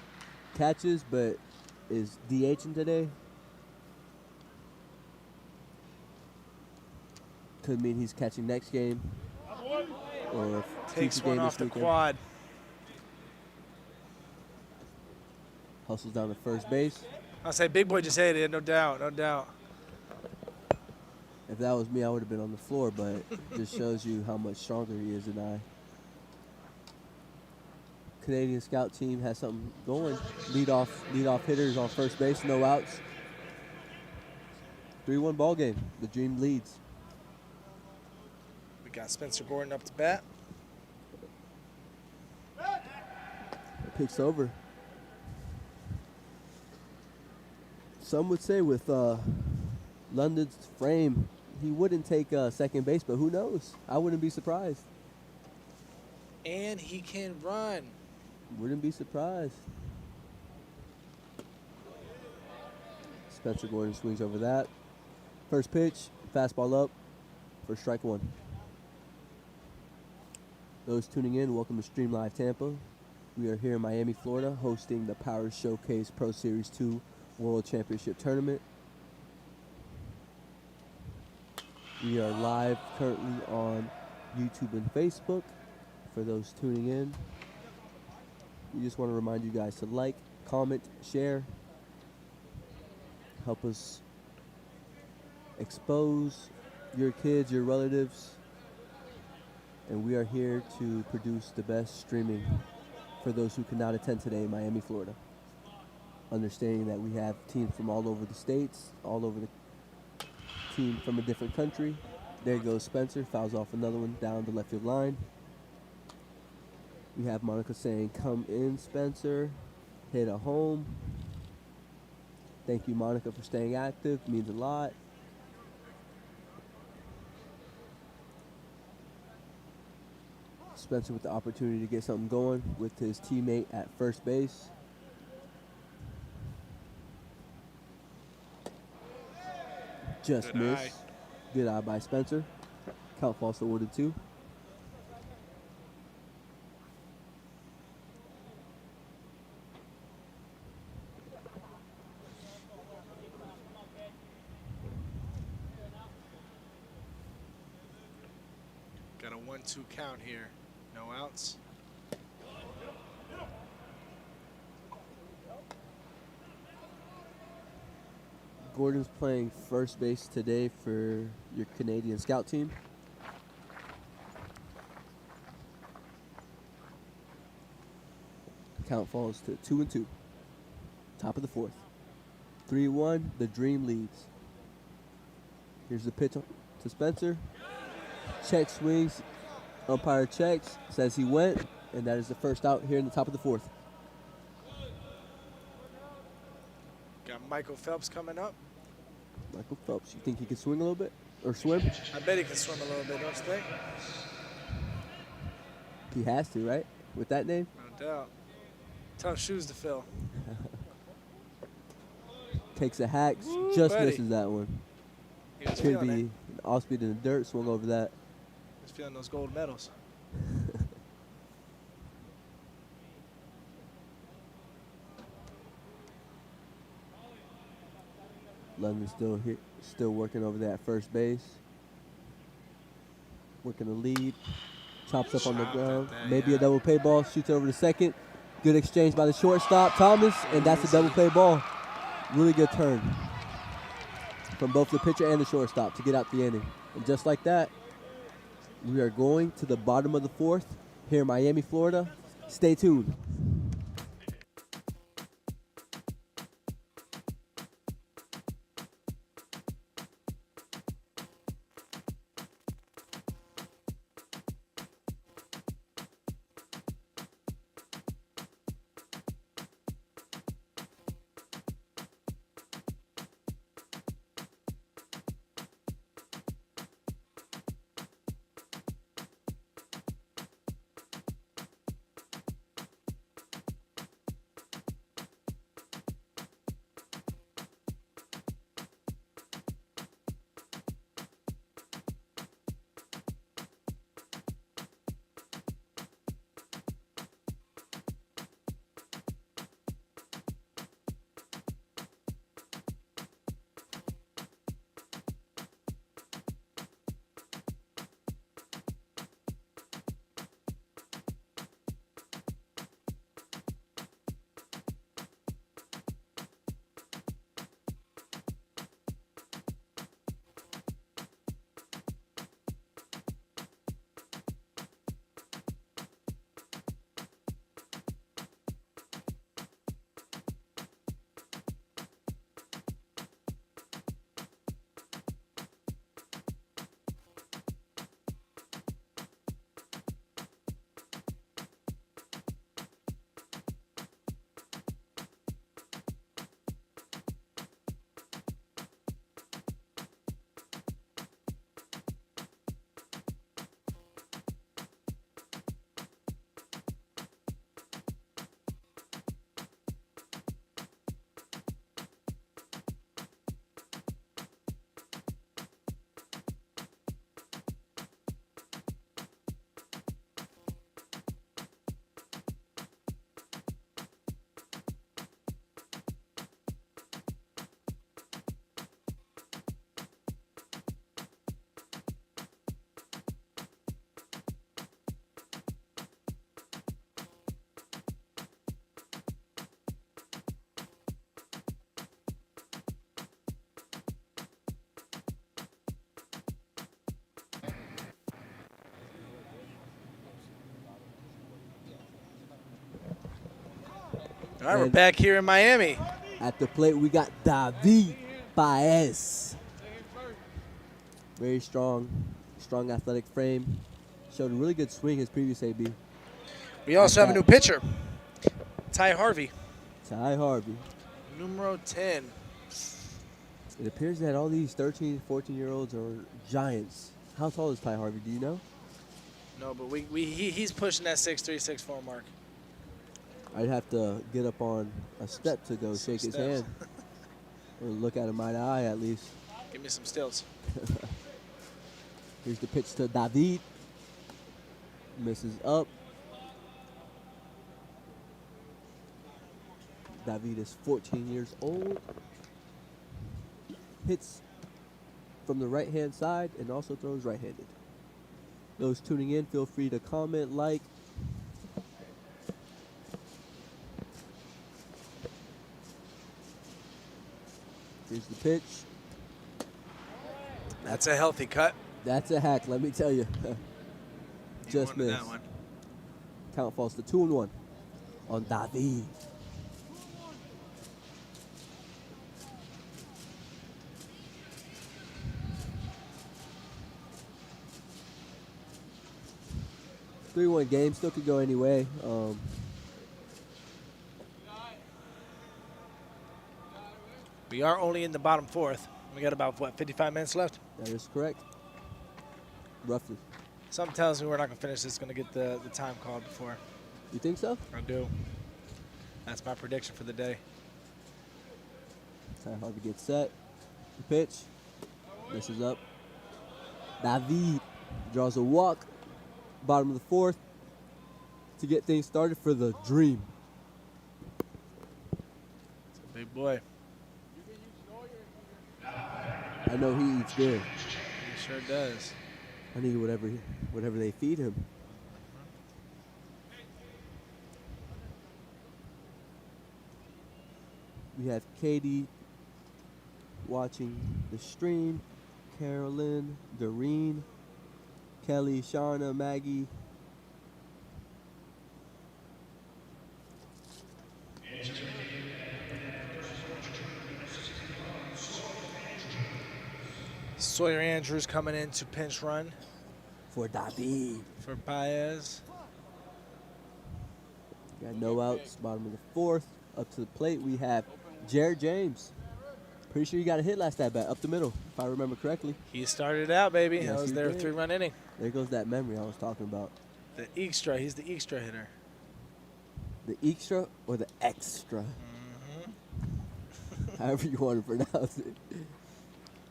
catches, but is DHing today. Could mean he's catching next game. Or Takes future one game off this the weekend. quad. Hustles down to first base. I'll say Big Boy just ate it, no doubt, no doubt. If that was me, I would have been on the floor, but it just shows you how much stronger he is than I. Canadian scout team has something going. Lead off hitters on first base, no outs. 3-1 ball game. The Dream leads. We got Spencer Gordon up to bat. Picks over. Some would say with London's frame, he wouldn't take second base, but who knows? I wouldn't be surprised. And he can run. Wouldn't be surprised. Spencer Gordon swings over that. First pitch, fastball up for strike one. Those tuning in, welcome to Stream Live Tampa. We are here in Miami, Florida, hosting the Power Showcase Pro Series 2 World Championship Tournament. We are live currently on YouTube and Facebook for those tuning in. We just want to remind you guys to like, comment, share. Help us expose your kids, your relatives. And we are here to produce the best streaming for those who cannot attend today in Miami, Florida. Understanding that we have teams from all over the states, all over the team from a different country. There goes Spencer, fouls off another one down the left field line. We have Monica saying, "Come in, Spencer. Hit a home." Thank you, Monica, for staying active. Means a lot. Spencer with the opportunity to get something going with his teammate at first base. Just Good miss. eye. Good eye by Spencer. Count falls to 1-2. Got a 1-2 count here. No outs. Gordon's playing first base today for your Canadian scout team. Count falls to 2-2. Top of the fourth. 3-1, the Dream leads. Here's the pitch to Spencer. Check swings. Umpire checks, says he went, and that is the first out here in the top of the fourth. Got Michael Phelps coming up. Michael Phelps, you think he can swing a little bit? Or swim? I bet he can swim a little bit, don't you think? He has to, right? With that name? No doubt. Tough shoes to fill. Takes a hack, Woo, just buddy. misses that one. He was Could feeling be it. an off-speed in the dirt, swung over that. He was feeling those gold medals. London still here, still working over there at first base. Working the lead. Chops up on the Chopped at ground. that, Maybe yeah. a double play ball. Shoots over to second. Good exchange by the shortstop, Thomas, and that's a double play ball. Really good turn from both the pitcher and the shortstop to get out the inning. And just like that, we are going to the bottom of the fourth here in Miami, Florida. Stay tuned. All right, we're And back here in Miami. at the plate, we got David Paez. Very strong athletic frame. Showed a really good swing his previous AB. We also have a new pitcher, Ty Harvey, Ty Harvey. numero 10. It appears that all these 13, 14-year-olds are giants. How tall is Ty Harvey? Do you know? No, but he's pushing that 6'3", 6'4" mark. I'd have to get up on a step to go shake his steps. hand. Or look at him eye to eye at least. Give me some stilts. Here's the pitch to David. Misses up. David is 14 years old. Hits from the right-hand side and also throws right-handed. Those tuning in, feel free to comment, like. Here's the pitch. That's a healthy cut. That's a hack, let me tell you. Just He wanted missed. that one. Count falls to 2-1 on David. Three-1 game, still could go any way. We are only in the bottom fourth. We got about, 55 minutes left? That is correct. Roughly. Something tells me we're not going to finish this. Going to get the time called before. You think so? I do. That's my prediction for the day. Ty Harvey gets set. The pitch. Misses up. David draws a walk. Bottom of the fourth to get things started for the Dream. It's a big boy. I know he eats good. He sure does. I need whatever they feed him. We have Katie watching the stream, Carolyn, Doreen, Kelly, Shauna, Maggie. Sawyer Andrews coming in to pinch run For David. for Paez. Got no outs, bottom of the fourth. Up to the plate, we have Jared James. Pretty sure you got a hit last at bat, up the middle, if I remember correctly. He started out, baby. Yes, that was he their did. 3-run inning. There goes that memory I was talking about. The extra. He's the extra hitter. The extra or the extra? Mm-hmm. However you want to pronounce it.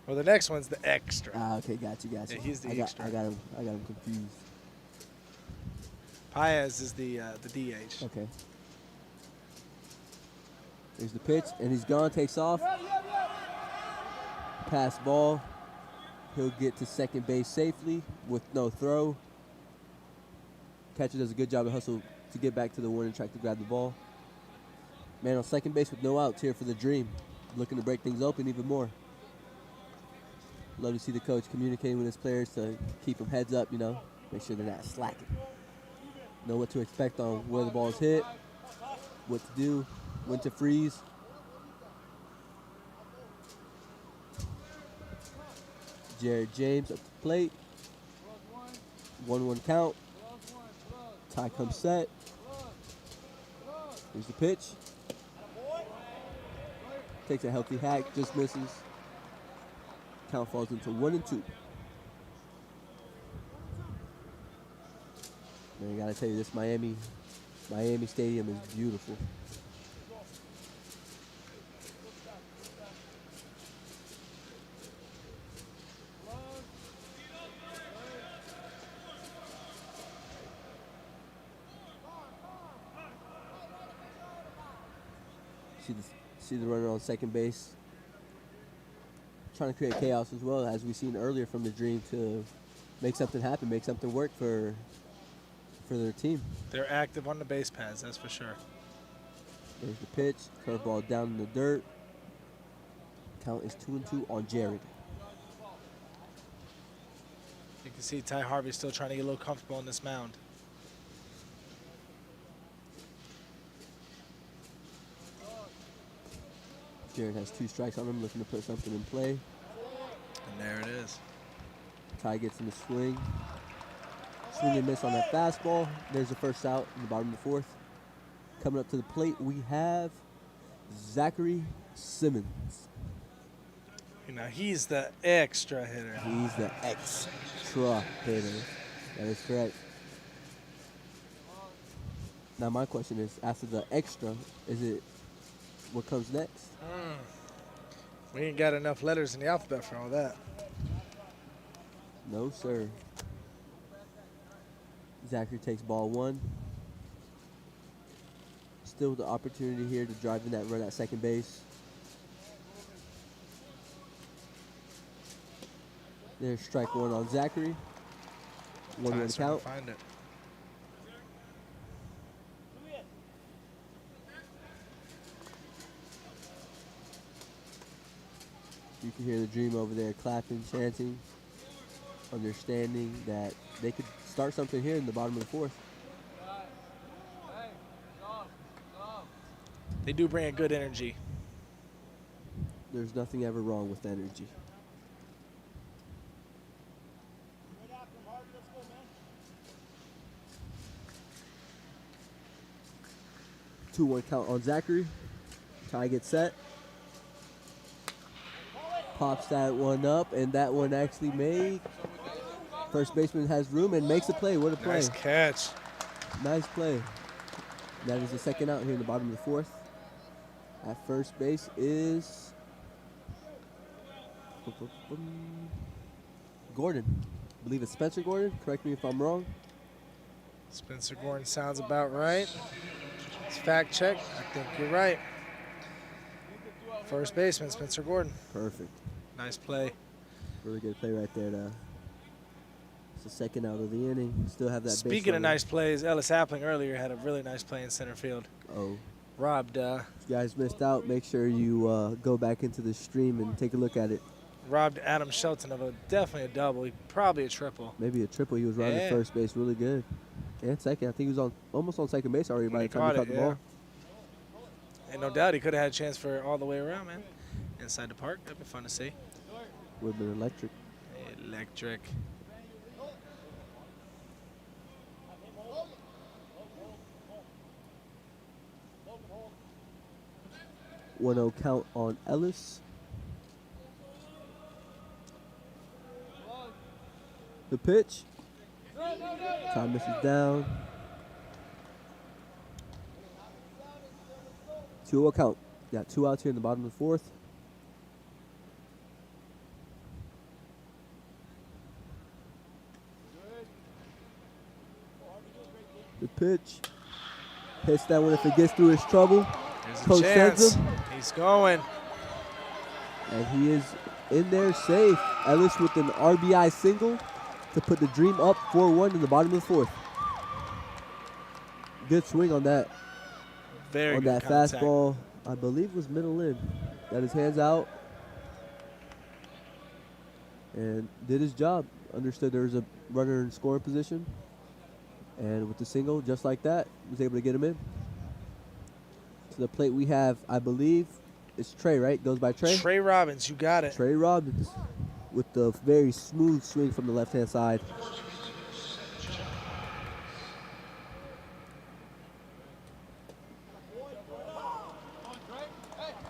Well, the next one's the extra. Ah, okay, got you. Yeah, he's the I got, extra. I got him confused. Paez is the DH. Okay. There's the pitch, and he's gone, takes off. Pass ball. He'll get to second base safely with no throw. Catcher does a good job of hustle to get back to the warning track to grab the ball. Man on second base with no outs here for the Dream. Looking to break things open even more. Love to see the coach communicating with his players to keep them heads up, make sure they're not slacking. Know what to expect on where the ball's hit, what to do, when to freeze. Jared James up the plate. 1-1 count. Ty comes set. Here's the pitch. Takes a healthy hack, just misses. Count falls into 1-2. Man, I gotta tell you, this Miami Stadium is beautiful. See the runner on second base. Trying to create chaos as well, as we've seen earlier from the Dream, to make something happen, make something work for their team. They're active on the base paths, that's for sure. There's the pitch, curveball down in the dirt. Count is 2-2 on Jared. You can see Ty Harvey still trying to get a little comfortable on this mound. Jared has 2 strikes on him, looking to put something in play. And there it is. Ty gets in the swing. Swing and miss on that fastball. There's the first out in the bottom of the 4th. Coming up to the plate, we have Zachary Simmons. You know, he's the extra hitter. He's the extra hitter. That is correct. Now my question is, after the extra, is it what comes next? We ain't got enough letters in the alphabet for all that. No, sir. Zachary takes ball 1. Still the opportunity here to drive in that run at second base. There's strike 1 on Zachary. 1-1 count. Find it. You can hear the Dream over there clapping, chanting, understanding that they could start something here in the bottom of the 4th. They do bring a good energy. There's nothing ever wrong with energy. Two 2-1 count on Zachary. Ty gets set. Pops that one up, and that one actually made. First baseman has room and makes a play. What a play. Nice catch. Nice play. That is the second out here in the bottom of the 4th. At first base is Gordon. I believe it's Spencer Gordon. Correct me if I'm wrong. Spencer Gordon sounds about right. Let's fact check. I think you're right. First baseman, Spencer Gordon. Perfect. Nice play. Really good play right there. It's the second out of the inning. Still have that base Speaking of runner. nice plays, Ellis Appling earlier had a really nice play in center field. Oh. Robbed If you guys missed out, make sure you go back into the stream and take a look at it. robbed Adam Shelton of definitely a double, probably a triple. Maybe a triple. He was running Yeah. first base really good. And second. I think he was almost on second base already by the time he caught the ball. And no doubt he could have had a chance for all the way around, man. Inside the park. That'd be fun to see. Would have been electric. Electric. One-0 count on Ellis. The pitch. Time misses down. 2-0 count. Got 2 outs here in the bottom of the 4th. The pitch. Hits that one if it gets through his trouble. There's a Coach chance. sends him. He's going. And he is in there safe. Ellis with an RBI single to put the Dream up 4-1 in the bottom of the 4th. Good swing on that. Very on good that contact. fastball. I believe was middle in. Got his hands out and did his job. Understood there was a runner in scoring position. And with the single, just like that, was able to get him in. To the plate we have, I believe, it's Trey, right? Goes by Trey? Trey Robbins, you got it. Trey Robbins with the very smooth swing from the left-hand side.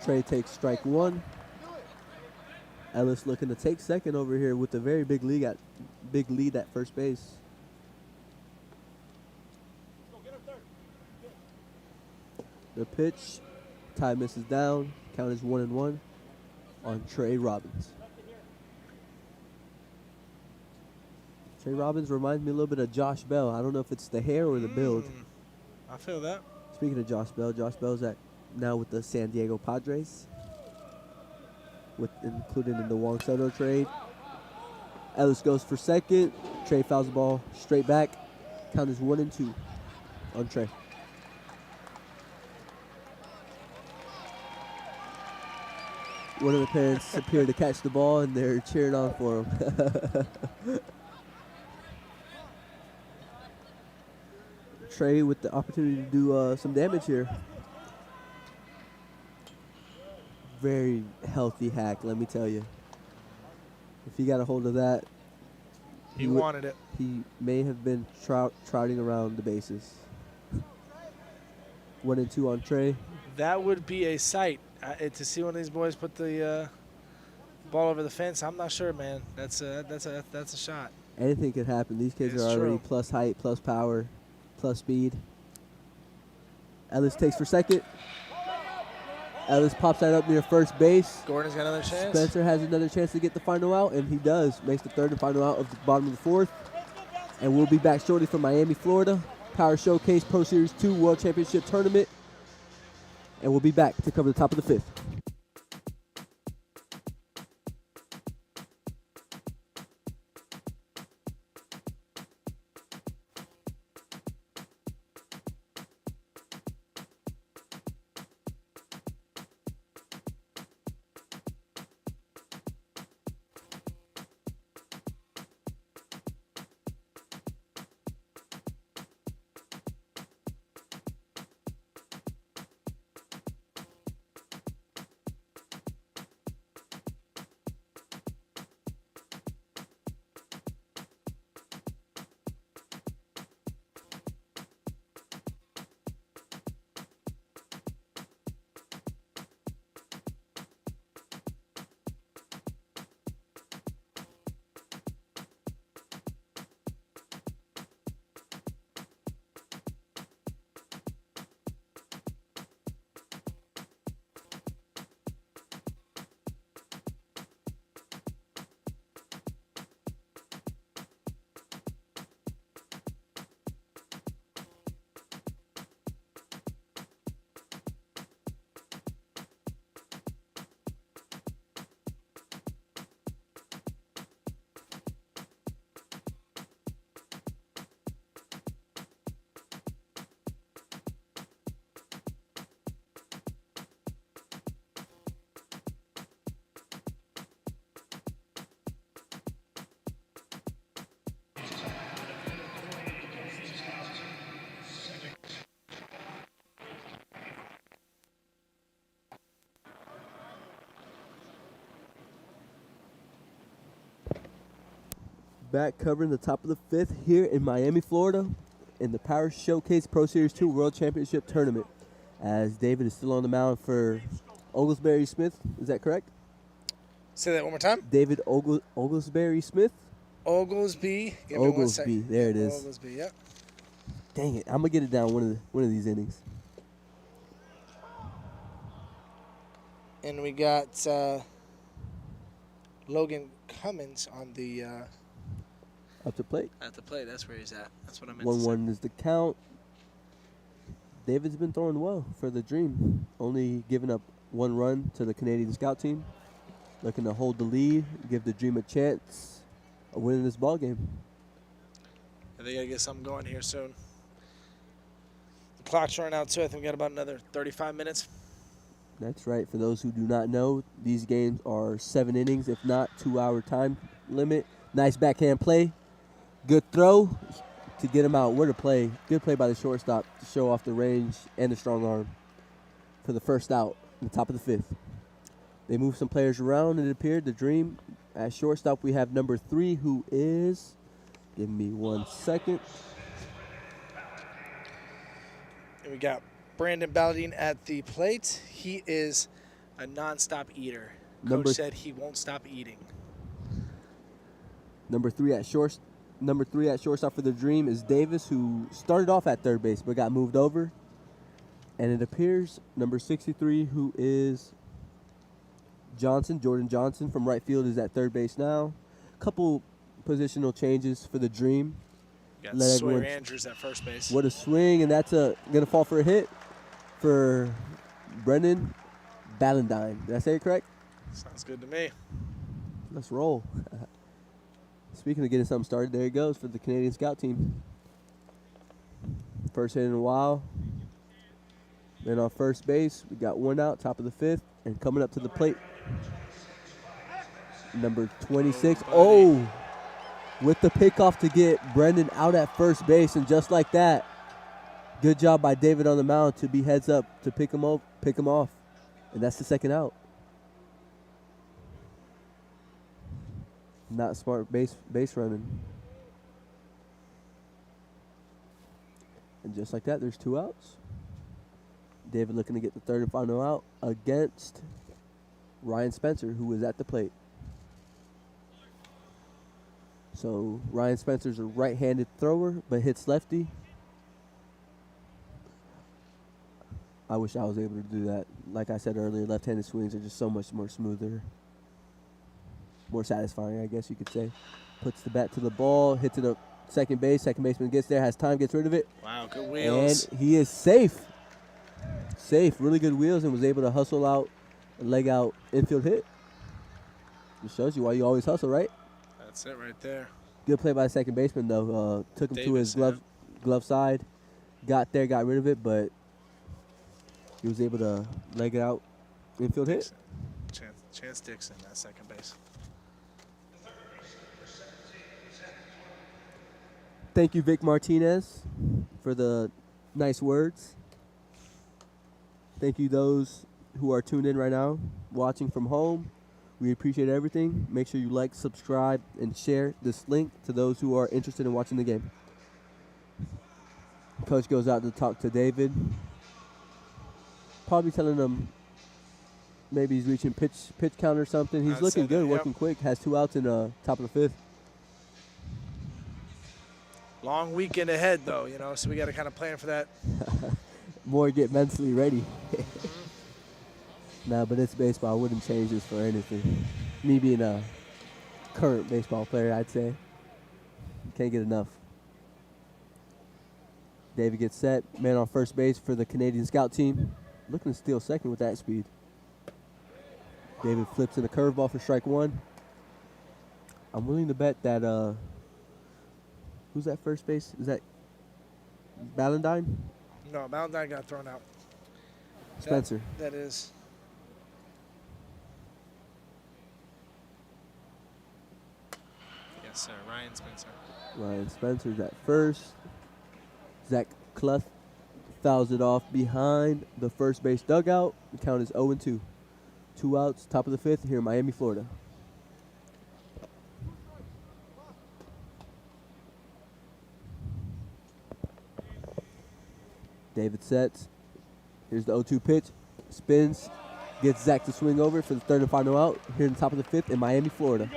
Trey takes strike 1. Ellis looking to take second over here with a very big lead at first base. The pitch, Ty misses down. Count is 1-1 on Trey Robbins. Trey Robbins reminds me a little bit of Josh Bell. I don't know if it's the hair or the build. I feel that. Speaking of Josh Bell's now with the San Diego Padres, included in the Juan Soto trade. Ellis goes for second. Trey fouls the ball straight back. Count is 1-2 on Trey. One of the parents appeared to catch the ball, and they're cheering on for him. Trey with the opportunity to do some damage here. very healthy hack, let me tell you. If he got a hold of that, He wanted it. he may have been trotting around the bases. 1 and 2 on Trey. That would be a sight to see one of these boys put the ball over the fence. I'm not sure, man. That's a shot. Anything could happen. These kids It's are already true. plus height, plus power, plus speed. Ellis takes for second. Ellis pops that up near first base. Gordon's got another chance. Spencer has another chance to get the final out, and he does. Makes the third and final out of the bottom of the fourth. And we'll be back shortly from Miami, Florida. Power Showcase Pro Series 2 World Championship Tournament. And we'll be back to cover the top of the fifth. Back covering the top of the fifth here in Miami, Florida, in the Power Showcase Pro Series 2 World Championship Tournament. As David is still on the mound for Oglesbury Smith. Is that correct? Say that one more time. David Oglesbury Smith? Oglesby. Give me 1 second. Oglesby, there it is. Oglesby, yep. Dang it, I'm gonna get it down one of these innings. And we got Logan Cummins on the Up to plate. at the plate. That's where he's at. That's what I meant to say. 1-1 is the count. David's been throwing well for the Dream, only giving up 1 run to the Canadian scout team. Looking to hold the lead, give the Dream a chance of winning this ball game. They got to get something going here soon. The clock's running out, too. I think we got about another 35 minutes. That's right. For those who do not know, these games are 7 innings, if not 2-hour time limit. Nice backhand play. Good throw to get him out. Where to play. Good play by the shortstop to show off the range and the strong arm for the first out in the top of the fifth. They move some players around, it appeared. The Dream at shortstop, we have number 3, who is, give me 1 second. And we got Brandon Balladine at the plate. He is a nonstop eater. Coach said he won't stop eating. Number 3 at shortstop for the Dream is Davis, who started off at third base but got moved over. And it appears number 63, who is Jordan Johnson from right field, is at third base now. Couple positional changes for the Dream. Got Sawyer Andrews at first base. What a swing, and that's gonna fall for a hit for Brendan Ballandine. Did I say it correct? Sounds good to me. Let's roll. Speaking of getting something started, there he goes for the Canadian scout team. First hit in a while. Then on first base, we got 1 out, top of the fifth, and coming up to the plate, number 26. Oh, with the pickoff to get Brendan out at first base, and just like that, good job by David on the mound to be heads up to pick him off, and that's the second out. Not smart base running. And just like that, there's 2 outs. David looking to get the third and final out against Ryan Spencer, who is at the plate. So Ryan Spencer's a right-handed thrower, but hits lefty. I wish I was able to do that. Like I said earlier, left-handed swings are just so much more smoother, more satisfying, I guess you could say. Puts the bat to the ball, hits it up second base. Second baseman gets there, has time, gets rid of it. Wow, good wheels. And he is safe. Safe, really good wheels, and was able to hustle out a leg out infield hit. Just shows you why you always hustle, right? That's it right there. Good play by the second baseman, though. Took him to his glove side. Got there, got rid of it, but he was able to leg it out infield hit. Chance Dixon at second base. Thank you, Vic Martinez, for the nice words. Thank you those who are tuned in right now, watching from home. We appreciate everything. Make sure you like, subscribe, and share this link to those who are interested in watching the game. Coach goes out to talk to David. Probably telling him maybe he's reaching pitch count or something. He's looking good, working quick. Has 2 outs in the top of the 5th. Long weekend ahead, though, so we got to kind of plan for that. More get mentally ready. Nah, but it's baseball. I wouldn't change this for anything. Me being a current baseball player, I'd say. Can't get enough. David gets set. Man on first base for the Canadian scout team. Looking to steal second with that speed. David flips in a curveball for strike 1. I'm willing to bet that, who's that first base? Is that Ballandine? No, Ballandine got thrown out. Spencer. That is. Yes, sir. Ryan Spencer. Ryan Spencer's at first. Zach Clough fouls it off behind the first base dugout. The count is 0-2. 2 outs, top of the 5th here in Miami, Florida. David sets. Here's the 0-2 pitch. Spins. Gets Zach to swing over for the third and final out here in the top of the 5th in Miami, Florida.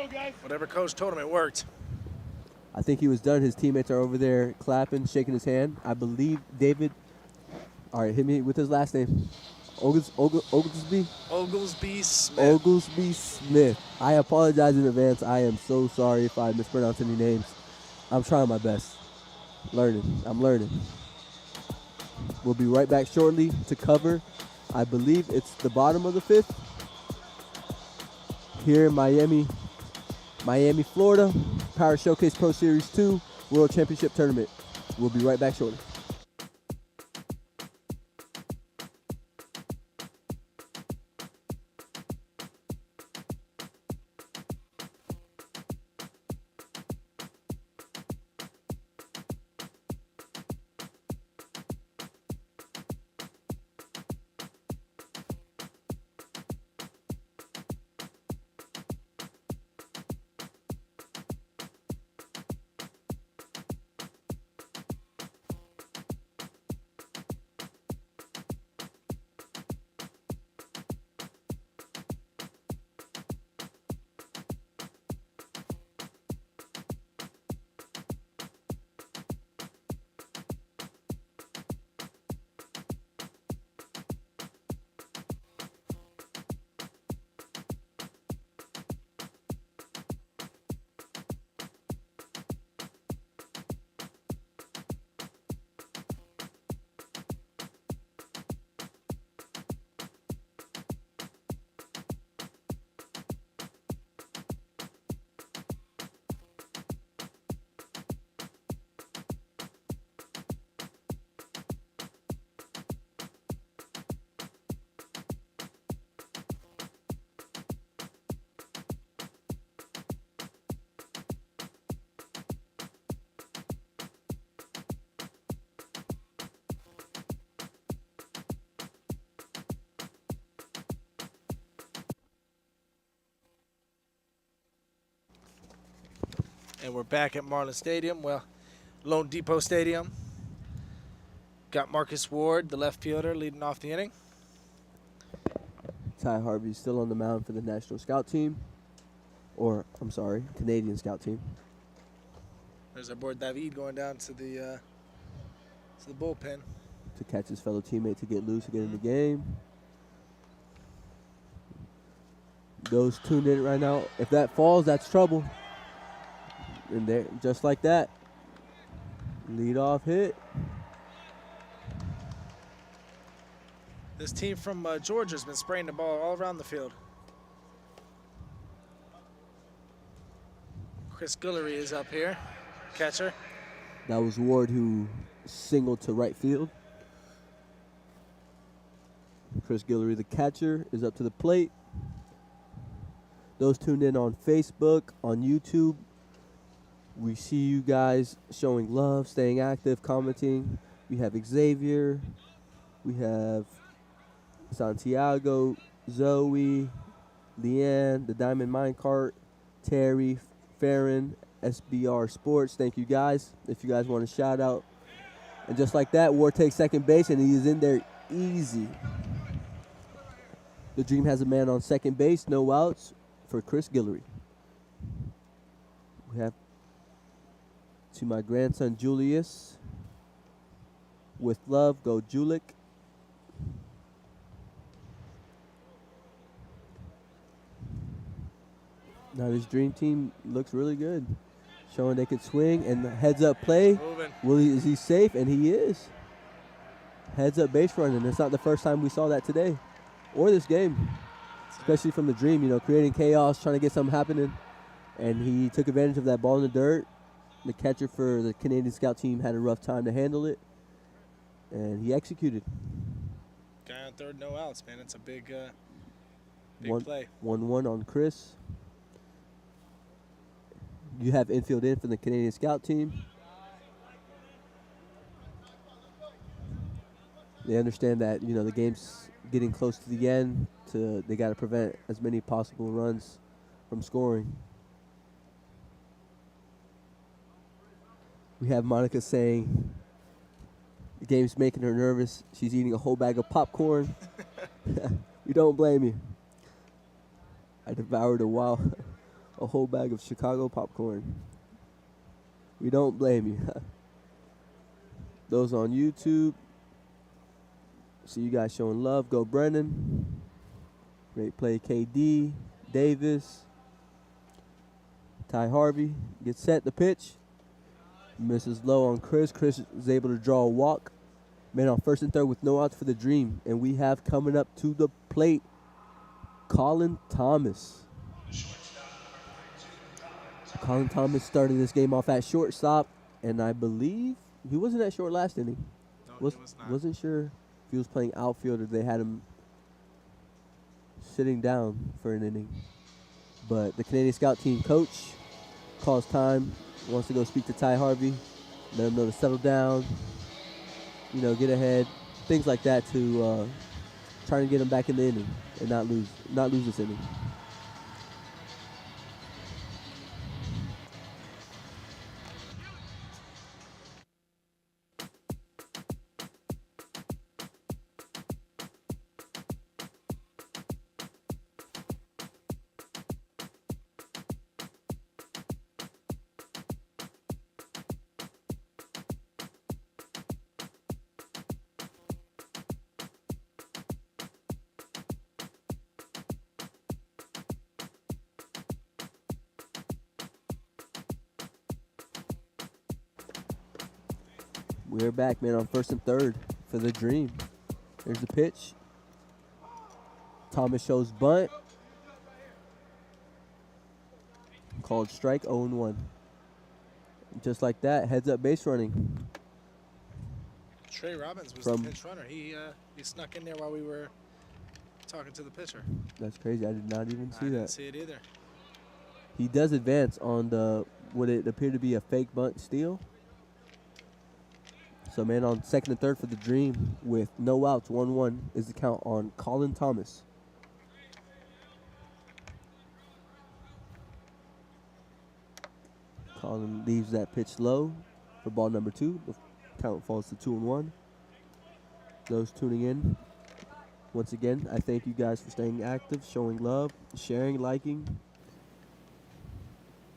Whatever coach told him, it worked. I think he was done. His teammates are over there clapping, shaking his hand. I believe David, all right, hit me with his last name. Oglesby? Oglesby Smith. Oglesby Smith. I apologize in advance. I am so sorry if I mispronounce any names. I'm trying my best. I'm learning. We'll be right back shortly to cover, I believe it's the bottom of the 5th. Here in Miami, Florida. Power Showcase Pro Series 2 World Championship Tournament. We'll be right back shortly. And we're back at Marlin Stadium. Well, LoanDepot Stadium. Got Marcus Ward, the left fielder, leading off the inning. Ty Harvey's still on the mound for the National Scout Team. Or, I'm sorry, Canadian Scout Team. There's our boy David going down to the bullpen. To catch his fellow teammate to get loose, to get in the game. Those tuned in right now. If that falls, that's trouble. And there, just like that. Lead-off hit. This team from Georgia's been spraying the ball all around the field. Chris Guillory is up here, catcher. That was Ward who singled to right field. Chris Guillory, the catcher, is up to the plate. Those tuned in on Facebook, on YouTube, we see you guys showing love, staying active, commenting. We have Xavier. We have Santiago, Zoe, Leanne, the Diamond Minecart, Terry, Farron, SBR Sports. Thank you guys. If you guys want a shout out. And just like that, Ward takes second base and he is in there easy. The Dream has a man on second base, no outs for Chris Guillory. We have to my grandson Julius. With love, go Julik. Now this Dream Team looks really good. Showing they could swing and the heads up play. Is he safe? And he is. Heads up base running. It's not the first time we saw that today or this game. Especially from the Dream, you know, creating chaos, trying to get something happening. And he took advantage of that ball in the dirt. The catcher for the Canadian Scout Team had a rough time to handle it. And he executed. Guy on third, no outs, man. It's a big play. 1-1 on Chris. You have infield in for the Canadian Scout Team. They understand that, you know, the game's getting close to the end. They got to prevent as many possible runs from scoring. We have Monica saying the game's making her nervous. She's eating a whole bag of popcorn. We don't blame you. I devoured a whole bag of Chicago popcorn. We don't blame you. Those on YouTube, see you guys showing love. Go Brennan. Great play, KD, Davis, Ty Harvey. Gets set, the pitch. Misses low on Chris. Chris is able to draw a walk. Man on first and third with no outs for the Dream. And we have coming up to the plate, Colin Thomas. Colin Thomas started this game off at shortstop, and I believe he wasn't at short last inning. No, he was not. Wasn't sure if he was playing outfield or they had him sitting down for an inning. But the Canadian Scout Team coach calls time, wants to go speak to Ty Harvey, let him know to settle down, you know, get ahead, things like that to try and get him back in the inning and not lose this inning. We're back, man, on first and third for the Dream. There's the pitch. Thomas shows bunt. Called strike, 0-1. Just like that, heads up base running. Trey Robbins was the pinch runner. He snuck in there while we were talking to the pitcher. That's crazy. I did not even see that. I didn't see it either. He does advance on what it appeared to be a fake bunt steal. So, man, on second and third for the Dream with no outs, 1-1 is the count on Colin Thomas. Colin leaves that pitch low for ball number 2. The count falls to 2-1. Those tuning in, once again, I thank you guys for staying active, showing love, sharing, liking.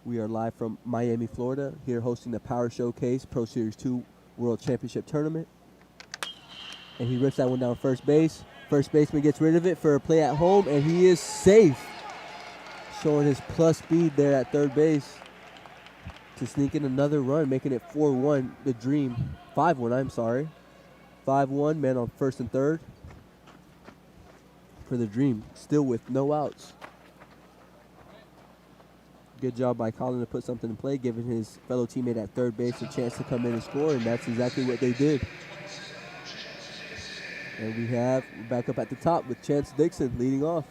We are live from Miami, Florida, here hosting the Power Showcase Pro Series 2 World Championship Tournament. And he rips that one down first base. First baseman gets rid of it for a play at home, and he is safe. Showing his plus speed there at third base to sneak in another run, making it 4-1, the Dream. 5-1, I'm sorry. 5-1, man on first and third for the Dream, still with no outs. Good job by Colin to put something in play, giving his fellow teammate at third base a chance to come in and score, and that's exactly what they did. And we have back up at the top with Chance Dixon leading off.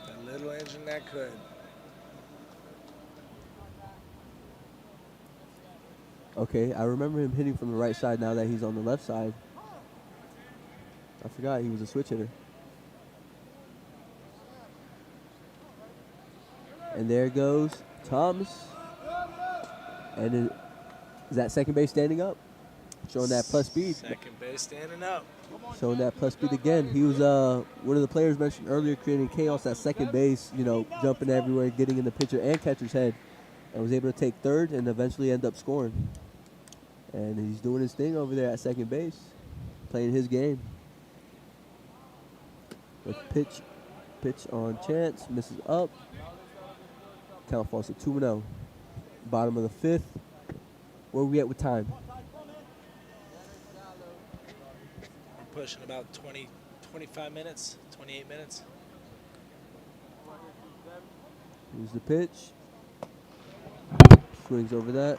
The little engine that could. Okay, I remember him hitting from the right side now that he's on the left side. I forgot he was a switch hitter. And there goes Thomas. And is that second base standing up? Showing that plus speed. Second base standing up. Showing that plus speed again. He was one of the players mentioned earlier, creating chaos at second base, jumping everywhere, getting in the pitcher and catcher's head, and was able to take third and eventually end up scoring. And he's doing his thing over there at second base, playing his game. With pitch on Chance, misses up. Count falls to 2-0. Bottom of the fifth. Where are we at with time? We're pushing about 25 minutes, 28 minutes. Here's the pitch. Swings over that.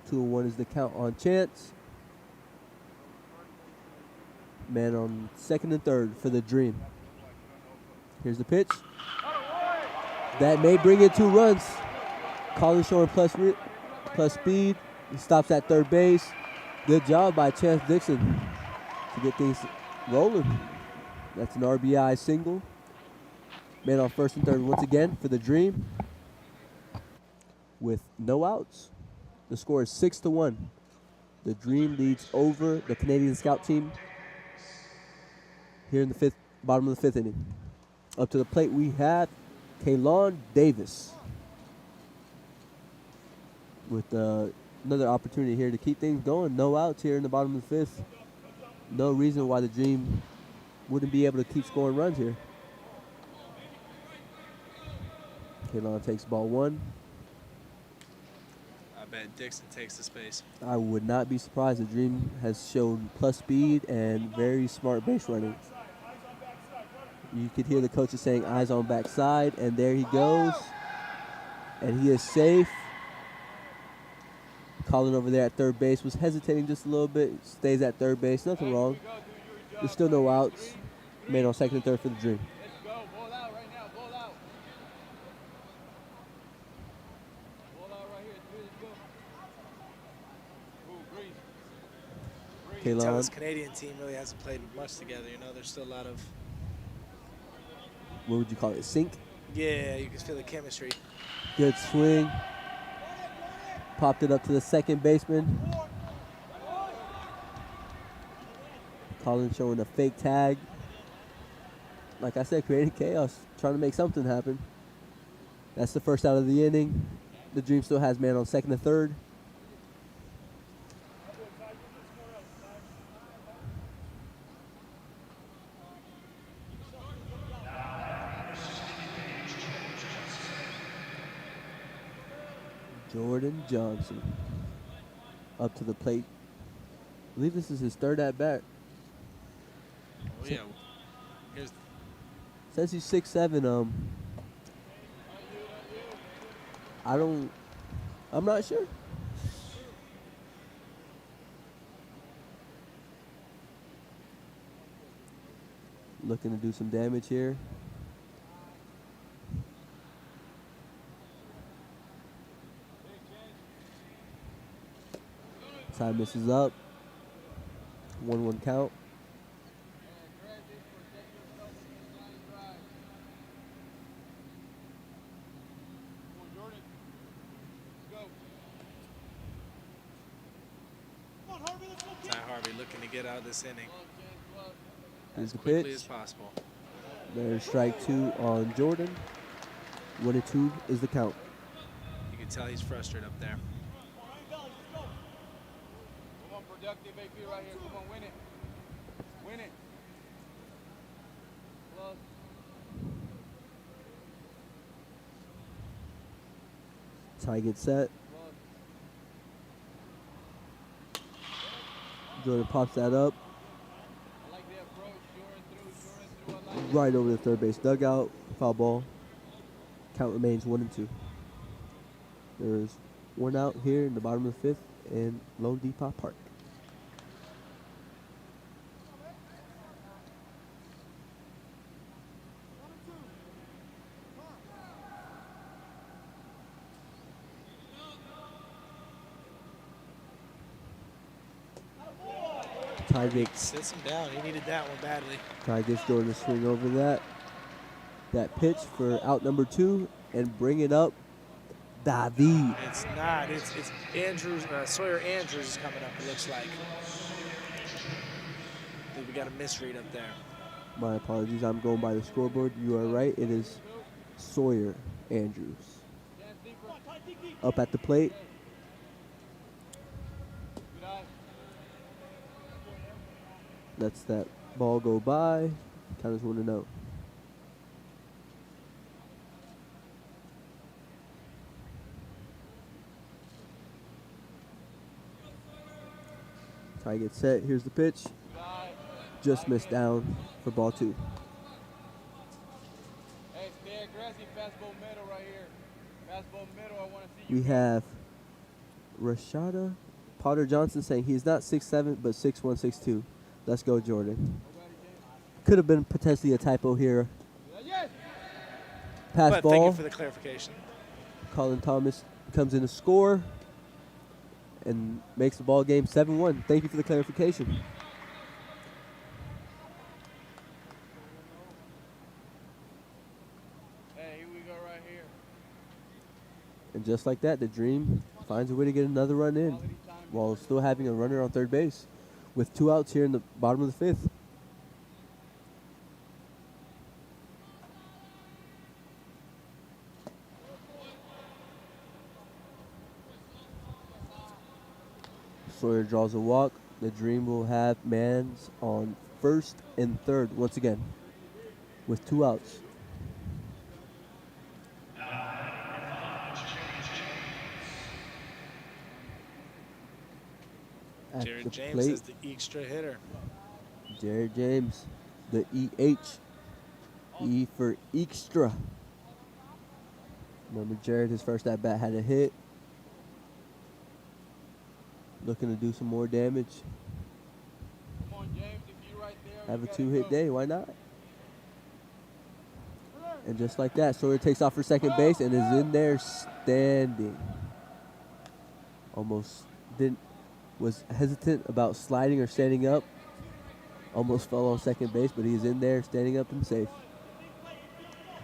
Two and 1 is the count on Chance. Man on second and third for the Dream. Here's the pitch. That may bring in 2 runs. Colin showing plus speed. He stops at third base. Good job by Chance Dixon to get things rolling. That's an RBI single. Man on first and third once again for the Dream with no outs. The score is 6-1. The Dream leads over the Canadian Scout team here in the bottom of the fifth inning. Up to the plate we have Kaylon Davis with another opportunity here to keep things going. No outs here in the bottom of the fifth. No reason why the Dream wouldn't be able to keep scoring runs here. Kaylon takes ball 1. I bet Dixon takes the space. I would not be surprised. The Dream has shown plus speed and very smart base running. You could hear the coaches saying eyes on backside, and there he goes. And he is safe. Colin over there at third base was hesitating just a little bit. Stays at third base. Nothing wrong. There's still no outs. Man on second and third for the Dream. Let's go. Ball out right now. Ball out. Ball out right here. Let's go. Ooh, breathe. Tell Kaylon. this Canadian team really hasn't played much together. There's still a lot of. What would you call it? Sync? Yeah, you can feel the chemistry. Good swing. Popped it up to the second baseman. Colin showing a fake tag. Like I said, creating chaos, trying to make something happen. That's the first out of the inning. The Dream still has man on second and third. Jordan Johnson up to the plate. I believe this is his third at bat. Oh, yeah. Here's Says he's 6'7". I'm not sure. Looking to do some damage here. Time misses up. 1-1 count. Ty Harvey looking to get out of this inning Here's as the quickly pitch. as possible. There's strike 2 on Jordan. 1-2 is the count. You can tell he's frustrated up there. Come on, productive AP right here. Come on, win it. Win it. Close. Ty gets set. Jordan pops that up I like the approach. Through. I like right over the third base dugout. Foul ball. Count remains 1-2. There's one out here in the bottom of the fifth in LoanDepot Park. Ty gets Sits him down. He needed that one badly. Jordan to swing over that pitch for out number 2 and bring it up. David. It's not. It's Andrews. Sawyer Andrews is coming up. It looks like. I think we got a misread up there. My apologies. I'm going by the scoreboard. You are right. It is Sawyer Andrews. Up at the plate. Lets that ball go by. Count is 1-0. Ty gets set. Here's the pitch. Just missed down for ball 2. Hey, stay aggressive. Fastball middle right here. Fastball middle. I want to see you. We have Rashada Potter Johnson saying he's not 6'7", but 6'1", 6'2". Let's go, Jordan. Could have been potentially a typo here. Yes. Pass But ball. thank you for the clarification. Colin Thomas comes in to score and makes the ball game 7-1. Thank you for the clarification. Hey, here we go right here. And just like that, the Dream finds a way to get another run in while still having a runner on third base with 2 outs here in the bottom of the fifth. Sawyer draws a walk. The Dream will have Mans on first and third once again with 2 outs. At Jared the James plate, is the extra hitter. Jared James, the EH. E for extra. Remember, Jared, his first at bat had a hit. Looking to do some more damage. Come on, James. If you right there, Have a you gotta 2-hit go. day, why not? And just like that, Sawyer takes off for second base and is in there standing. Almost was hesitant about sliding or standing up. Almost fell on second base, but he's in there standing up and safe.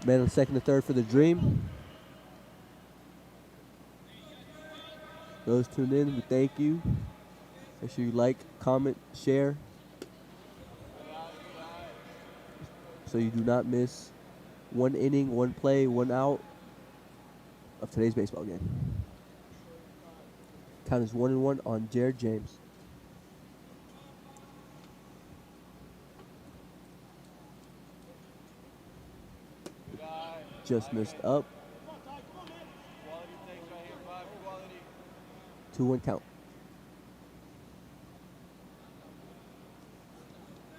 Man on second and third for the Dream. Those tuned in, we thank you. Make sure you like, comment, share, so you do not miss one inning, one play, one out of today's baseball game. Count is 1-1 on Jared James. Just missed up. Quality takes right here. 5 quality. 2-1 count.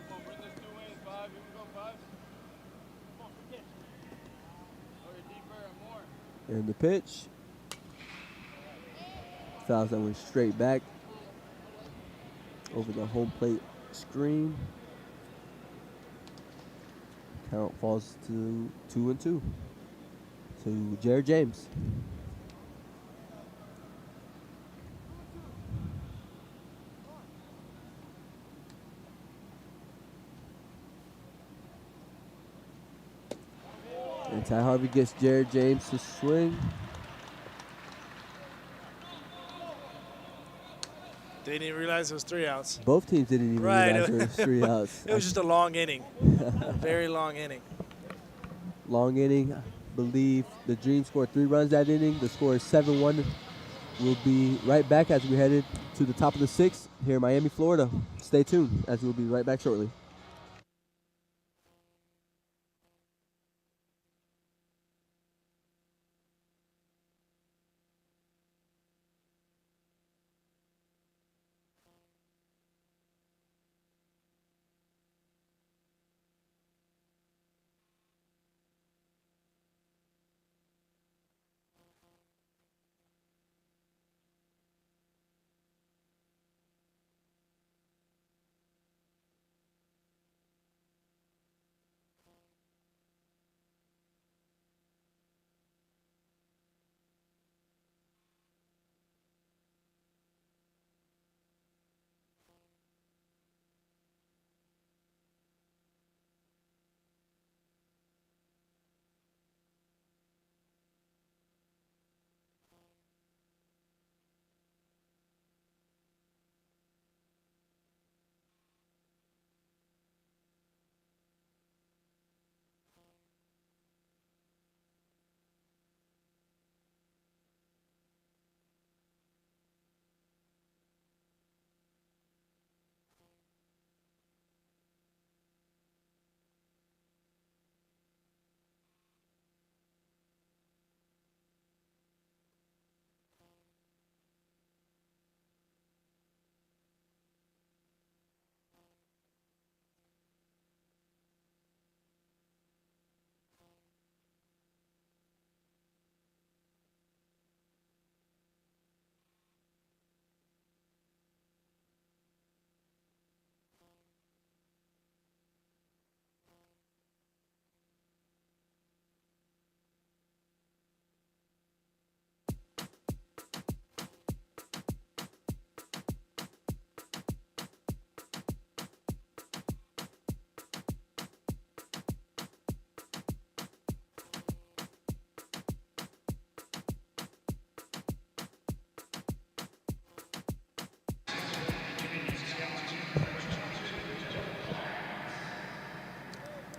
Come on, bring this 2 in. 5. Here we go, 5. Come on, pitch. Or deeper and more. And the pitch. Fouls that went straight back over the home plate screen. Count falls to 2-2 to Jared James. And Ty Harvey gets Jared James to swing. They didn't realize it was 3 outs. Both teams didn't even Right. realize there was 3 outs. It was just a long inning. A very long inning. Long inning. I believe the Dream scored 3 runs that inning. The score is 7-1. We'll be right back as we headed to the top of the 6th here in Miami, Florida. Stay tuned as we'll be right back shortly.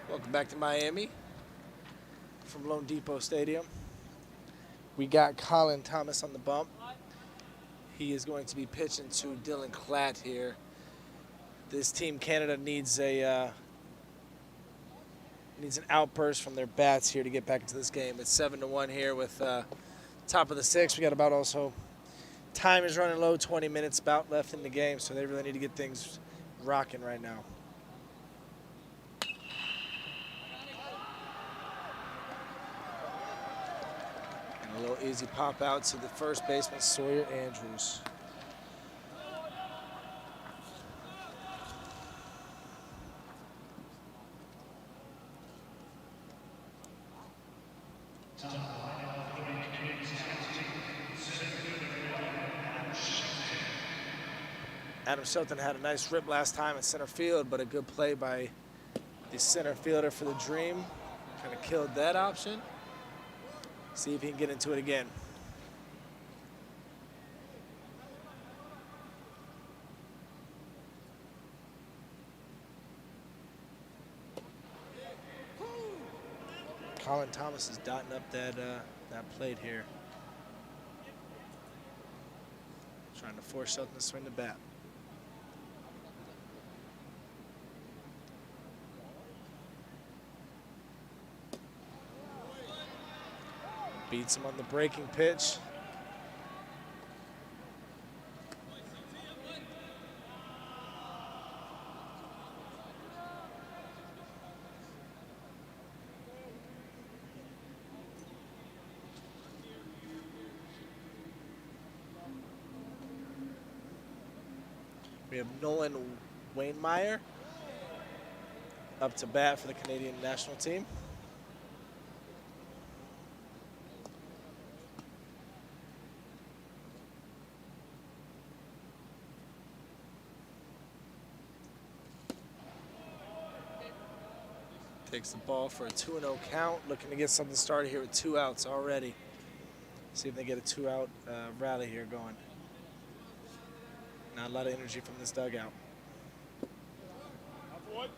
Welcome back to Miami from LoanDepot Stadium. We got Colin Thomas on the bump. He is going to be pitching to Dylan Klatt here. This Team Canada needs an outburst from their bats here to get back into this game. It's 7-1 here with top of the 6th. We got about also time is running low, 20 minutes about left in the game, so they really need to get things rocking right now. A little easy pop out to the first baseman, Sawyer Andrews. Adam Shelton had a nice rip last time at center field, but a good play by the center fielder for the Dream. Kind of killed that option. See if he can get into it again. Colin Thomas is dotting up that plate here. Trying to force Shelton to swing the bat. Beats him on the breaking pitch. We have Nolan Wainmeyer up to bat for the Canadian national team. Takes the ball for a 2-0 count. Looking to get something started here with 2 outs already. See if they get a 2-out rally here going. Now Not a lot of energy from this dugout. What?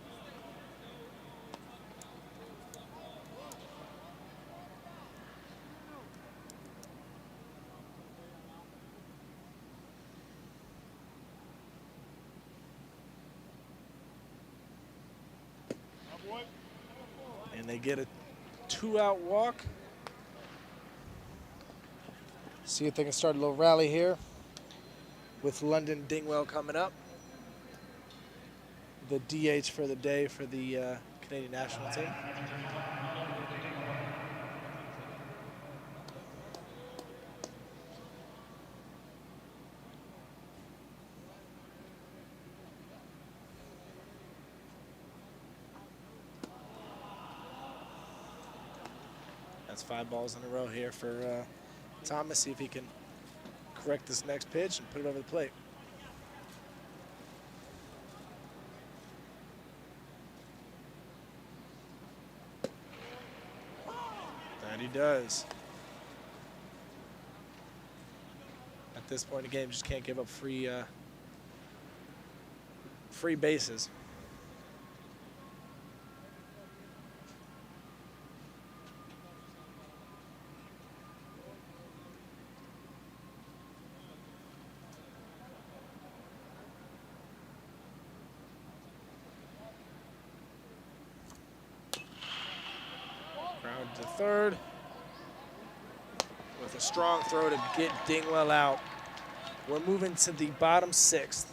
And they get a 2-out walk. See if they can start a little rally here with London Dingwell coming up. The DH for the day for the Canadian national team. That's 5 balls in a row here for Thomas. See if he can correct this next pitch and put it over the plate. That he does. At this point in the game, just can't give up free bases. Ground to third with a strong throw to get Dingwell out. We're moving to the bottom 6th.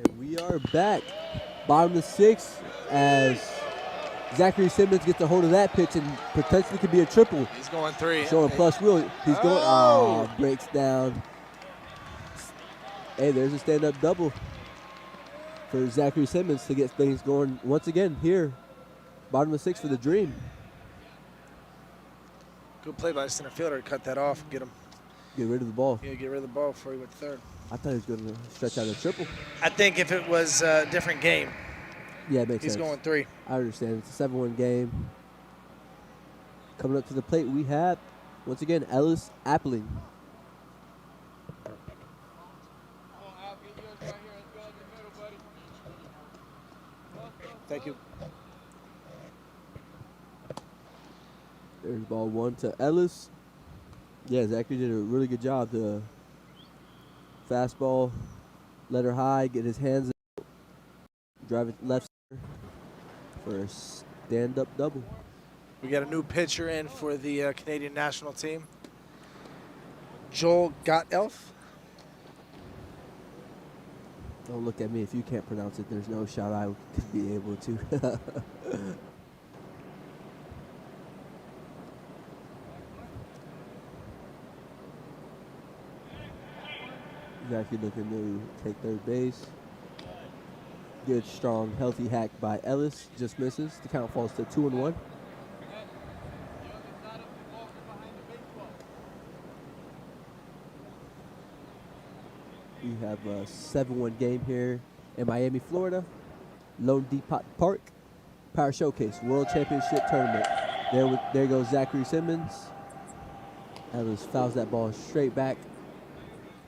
And we are back. Bottom of the 6th as Zachary Simmons gets a hold of that pitch and potentially could be a triple. He's going 3. Showing plus wheel. He's going, breaks down. Hey, there's a stand-up double for Zachary Simmons to get things going once again here. Bottom of the 6th for the Dream. Good play by the center fielder to cut that off and get him. Get rid of the ball. Yeah, get rid of the ball before he went third. I thought he was going to stretch out a triple. I think if it was a different game, Yeah, it makes he's sense. going 3. I understand. It's a 7-1 game. Coming up to the plate, we have, once again, Ellis Appling. Come on, Al, get yours right here. Let's go up the middle, buddy. Thank you. There's ball 1 to Ellis. Yeah, Zachary did a really good job. The fastball, let her high, get his hands out, drive it left center for a stand-up double. We got a new pitcher in for the Canadian national team. Joel Gottelf. Don't look at me. If you can't pronounce it, there's no shot I could be able to. Zachary looking to take third base. Good, strong, healthy hack by Ellis. Just misses. The count falls to 2-1. We have a 7-1 game here in Miami, Florida. LoanDepot Park. Power Showcase World Championship Tournament. There goes Zachary Simmons. Ellis fouls that ball straight back,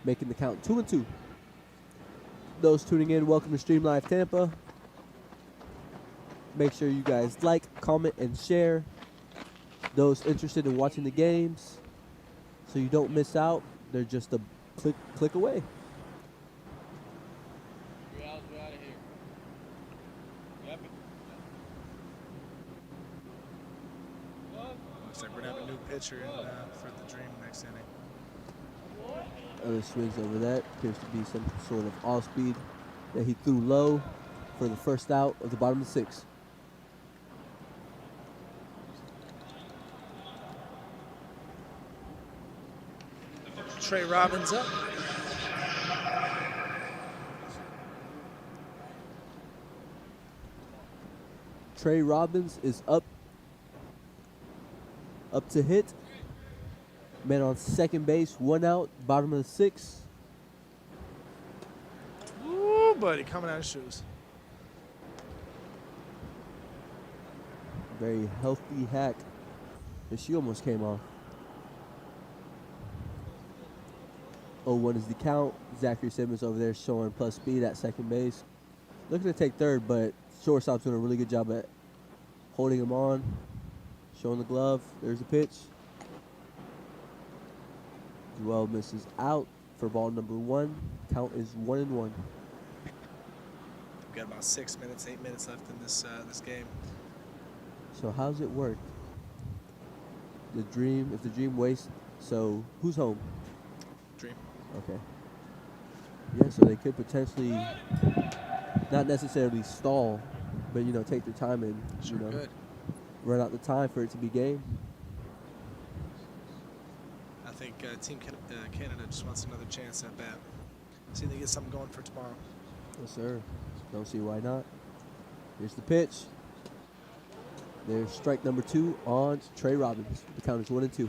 making the count 2-2. Those tuning in, welcome to Stream Live Tampa. Make sure you guys like, comment, and share. Those interested in watching the games, so you don't miss out. They're just a click away. 3 outs, we're out of here. Yep. Looks like we're going to have a new pitcher in for the Dream next inning. Other swings over that. Appears to be some sort of off speed that he threw low for the first out of the bottom of the 6th. Trey Robbins up. Trey Robbins is up to hit. Man on second base, 1 out, bottom of the 6th. Ooh, buddy, coming out of shoes. Very healthy hack. And she almost came off. 0-1 is the count. Zachary Simmons over there showing plus speed at second base. Looking to take third, but shortstop's doing a really good job at holding him on. Showing the glove. There's the pitch. Well, misses out for ball number 1. Count is 1-1. We've got about 6 minutes, 8 minutes left in this game. So how's it work? If the Dream wastes, so who's home? Dream. Okay. Yeah, so they could potentially not necessarily stall, but take their time and Sure could. run out the time for it to be game. I think Team Canada just wants another chance at bat. See if they get something going for tomorrow. Yes, sir. Don't see why not. Here's the pitch. There's strike number 2 on Trey Robbins. The count is 1-2.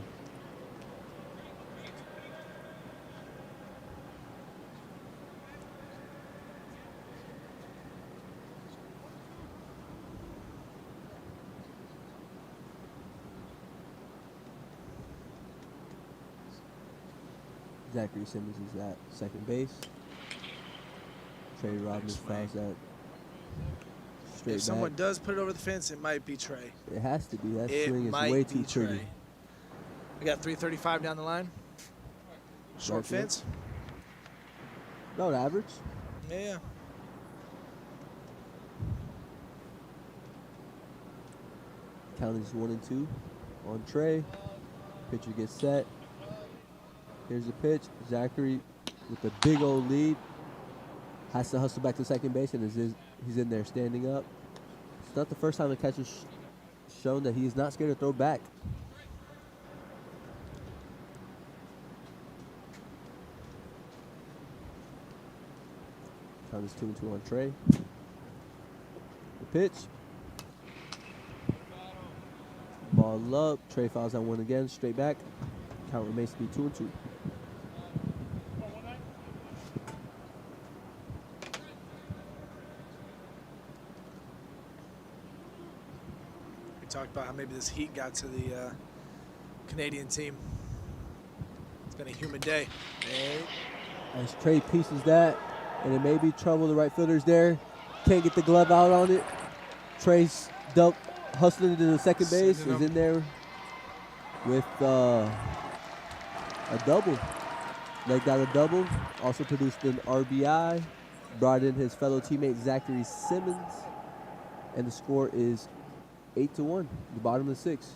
Zachary Simmons is at second base. Trey Robbins fouls that straight If someone back. does put it over the fence, it might be Trey. It has to be. That It swing is might way be too Trey. pretty. We got 3:35 down the line. Short Right field. fence. About average. Yeah. Count is 1-2 on Trey. Pitcher gets set. Here's the pitch. Zachary with a big old lead. Has to hustle back to second base, and he's in there standing up. It's not the first time the catcher's shown that he's not scared to throw back. Count is 2-2 on Trey. The pitch. Ball up. Trey fouls that one again. Straight back. Count remains to be 2-2. talked about how maybe this heat got to the Canadian team. It's been a humid day. As Trey pieces that, and it may be trouble. The right fielder's there. Can't get the glove out on it. Trey's hustling to the second base. Sending Is him. in there with a double. Legged out a double. Also produced an RBI. Brought in his fellow teammate Zachary Simmons. And the score is 8-1, the bottom of the 6th.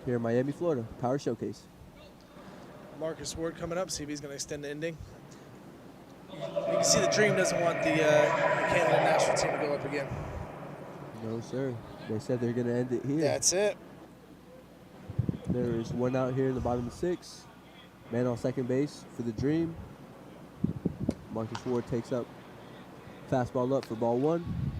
Here in Miami, Florida, Power Showcase. Marcus Ward coming up, see if he's going to extend the ending. You can see the Dream doesn't want the Canada national team to go up again. No, sir. They said they're going to end it here. That's it. There is one out here in the bottom of the 6th. Man on second base for the Dream. Marcus Ward takes up fastball up for ball 1.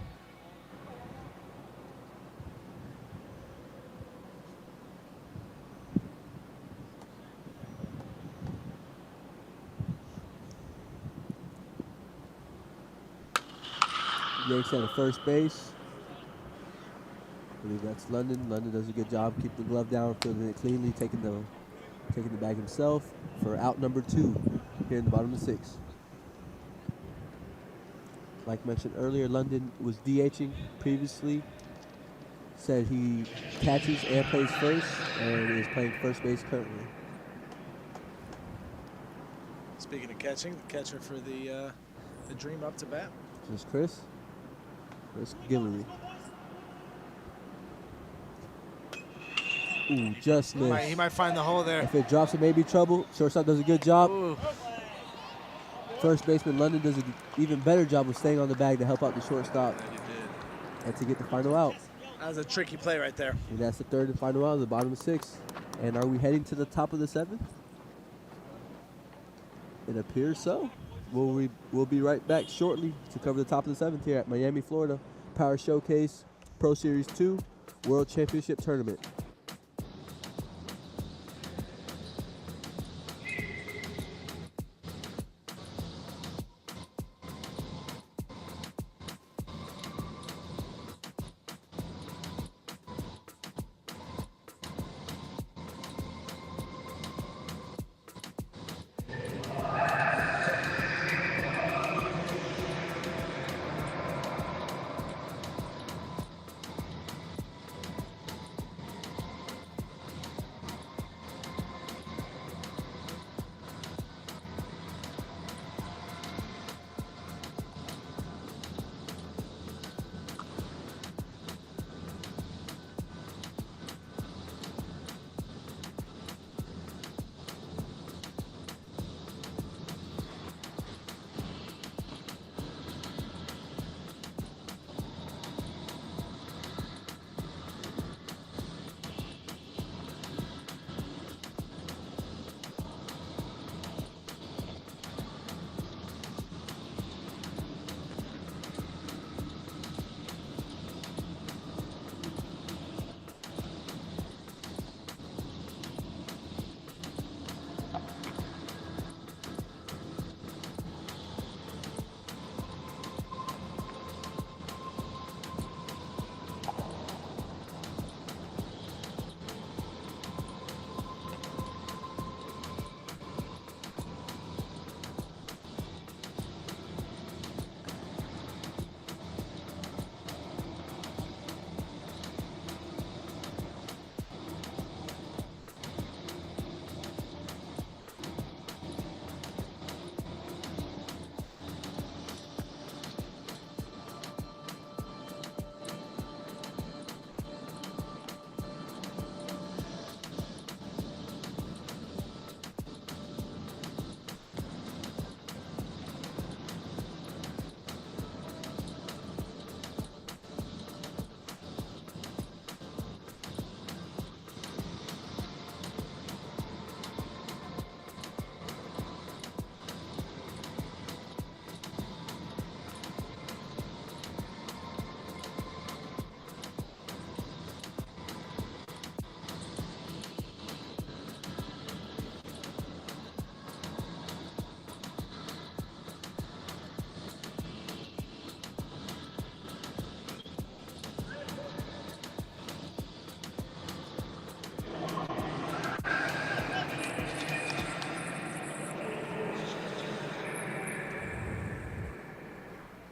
Yanks at a first base. I believe that's London. London does a good job keeping the glove down, fielding it cleanly, taking the bag himself for out number 2 here in the bottom of the 6th. Like mentioned earlier, London was DHing previously. Said he catches and plays first, and is playing first base currently. Speaking of catching, the catcher for the Dream up to bat. This is Chris Guillory. Ooh, just missed. He might find the hole there. If it drops, it may be trouble. Shortstop does a good job. Ooh. First baseman London does an even better job of staying on the bag to help out the shortstop Yeah, he did. and to get the final out. That was a tricky play right there. And that's the third and final out of the bottom of 6th. And are we heading to the top of the 7th? It appears so. We'll be right back shortly to cover the top of the 7th here at Miami, Florida. Power Showcase Pro Series 2 World Championship Tournament.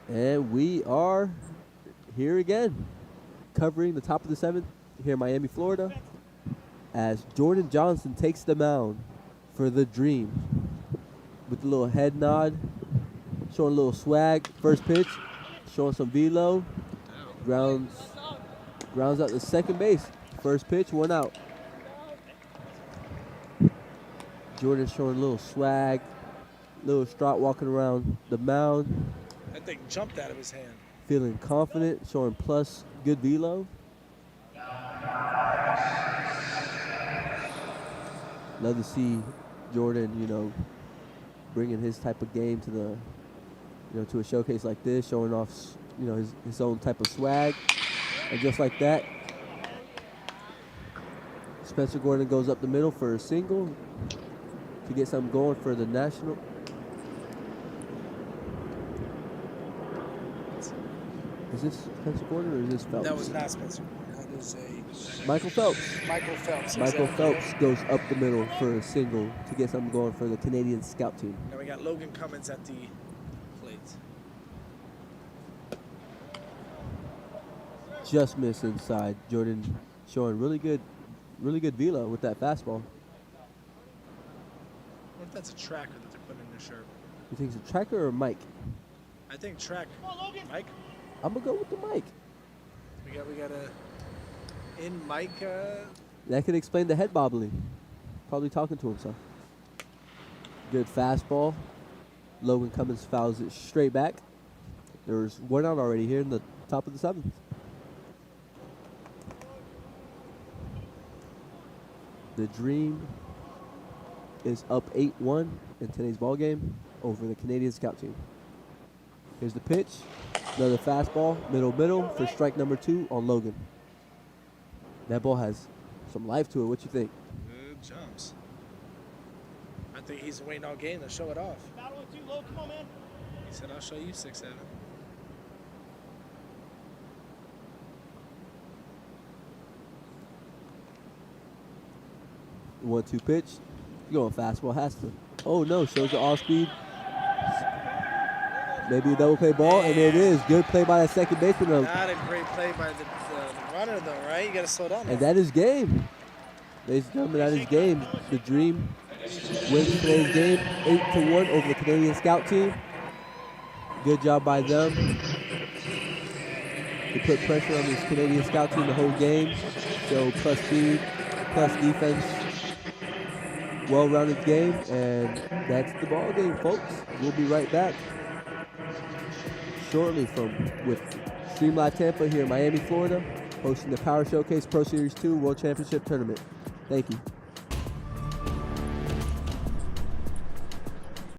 And we are here again, covering the top of the 7th here in Miami, Florida, as Jordan Johnson takes the mound for the Dream with a little head nod, showing a little swag. First pitch, showing some velo. Grounds out to second base. First pitch, 1 out. Jordan showing a little swag, little strut walking around the mound. That thing jumped out of his hand. Feeling confident, showing plus good velo. Love to see Jordan, bringing his type of game to the, to a showcase like this, showing off, his own type of swag. And just like that, Spencer Gordon goes up the middle for a single to get something going for the National. Is this Spencer Gordon or is this Phelps? That was not Spencer Gordon. That is Michael Phelps. Michael Phelps. Michael exactly. Phelps goes up the middle for a single to get something going for the Canadian scout team. Now we got Logan Cummins at the plate. Just missed inside. Jordan showing really good velo with that fastball. I wonder if that's a tracker that they're putting in their shirt. You think it's a tracker or a mic? I think track. Mike? I'm gonna go with the mic. We got a in Mike. That could explain the head bobbling. Probably talking to himself. Good fastball. Logan Cummins fouls it straight back. There's 1 out already here in the top of the 7th. The Dream is up 8-1 in today's ball game over the Canadian scout team. Here's the pitch. Another fastball, middle for strike number 2 on Logan. That ball has some life to it. What you think? Good jumps. I think he's waiting all game to show it off. Come on, man. He said, "I'll show you 6-7." 1-2 pitch. Going fastball, has to. Oh no, shows the off speed. Maybe a double play ball, and it is. Good play by that second baseman. Not a great play by the runner, though, right? You got to slow down. And that is game. Ladies and gentlemen, that is game. The Dream wins today's game 8-1 over the Canadian Scout team. Good job by them. They put pressure on this Canadian Scout team the whole game. So plus speed, plus defense. Well-rounded game, and that's the ball game, folks. We'll be right back shortly with Stream Live Tampa here in Miami, Florida, hosting the Power Showcase Pro Series 2 World Championship Tournament. Thank you.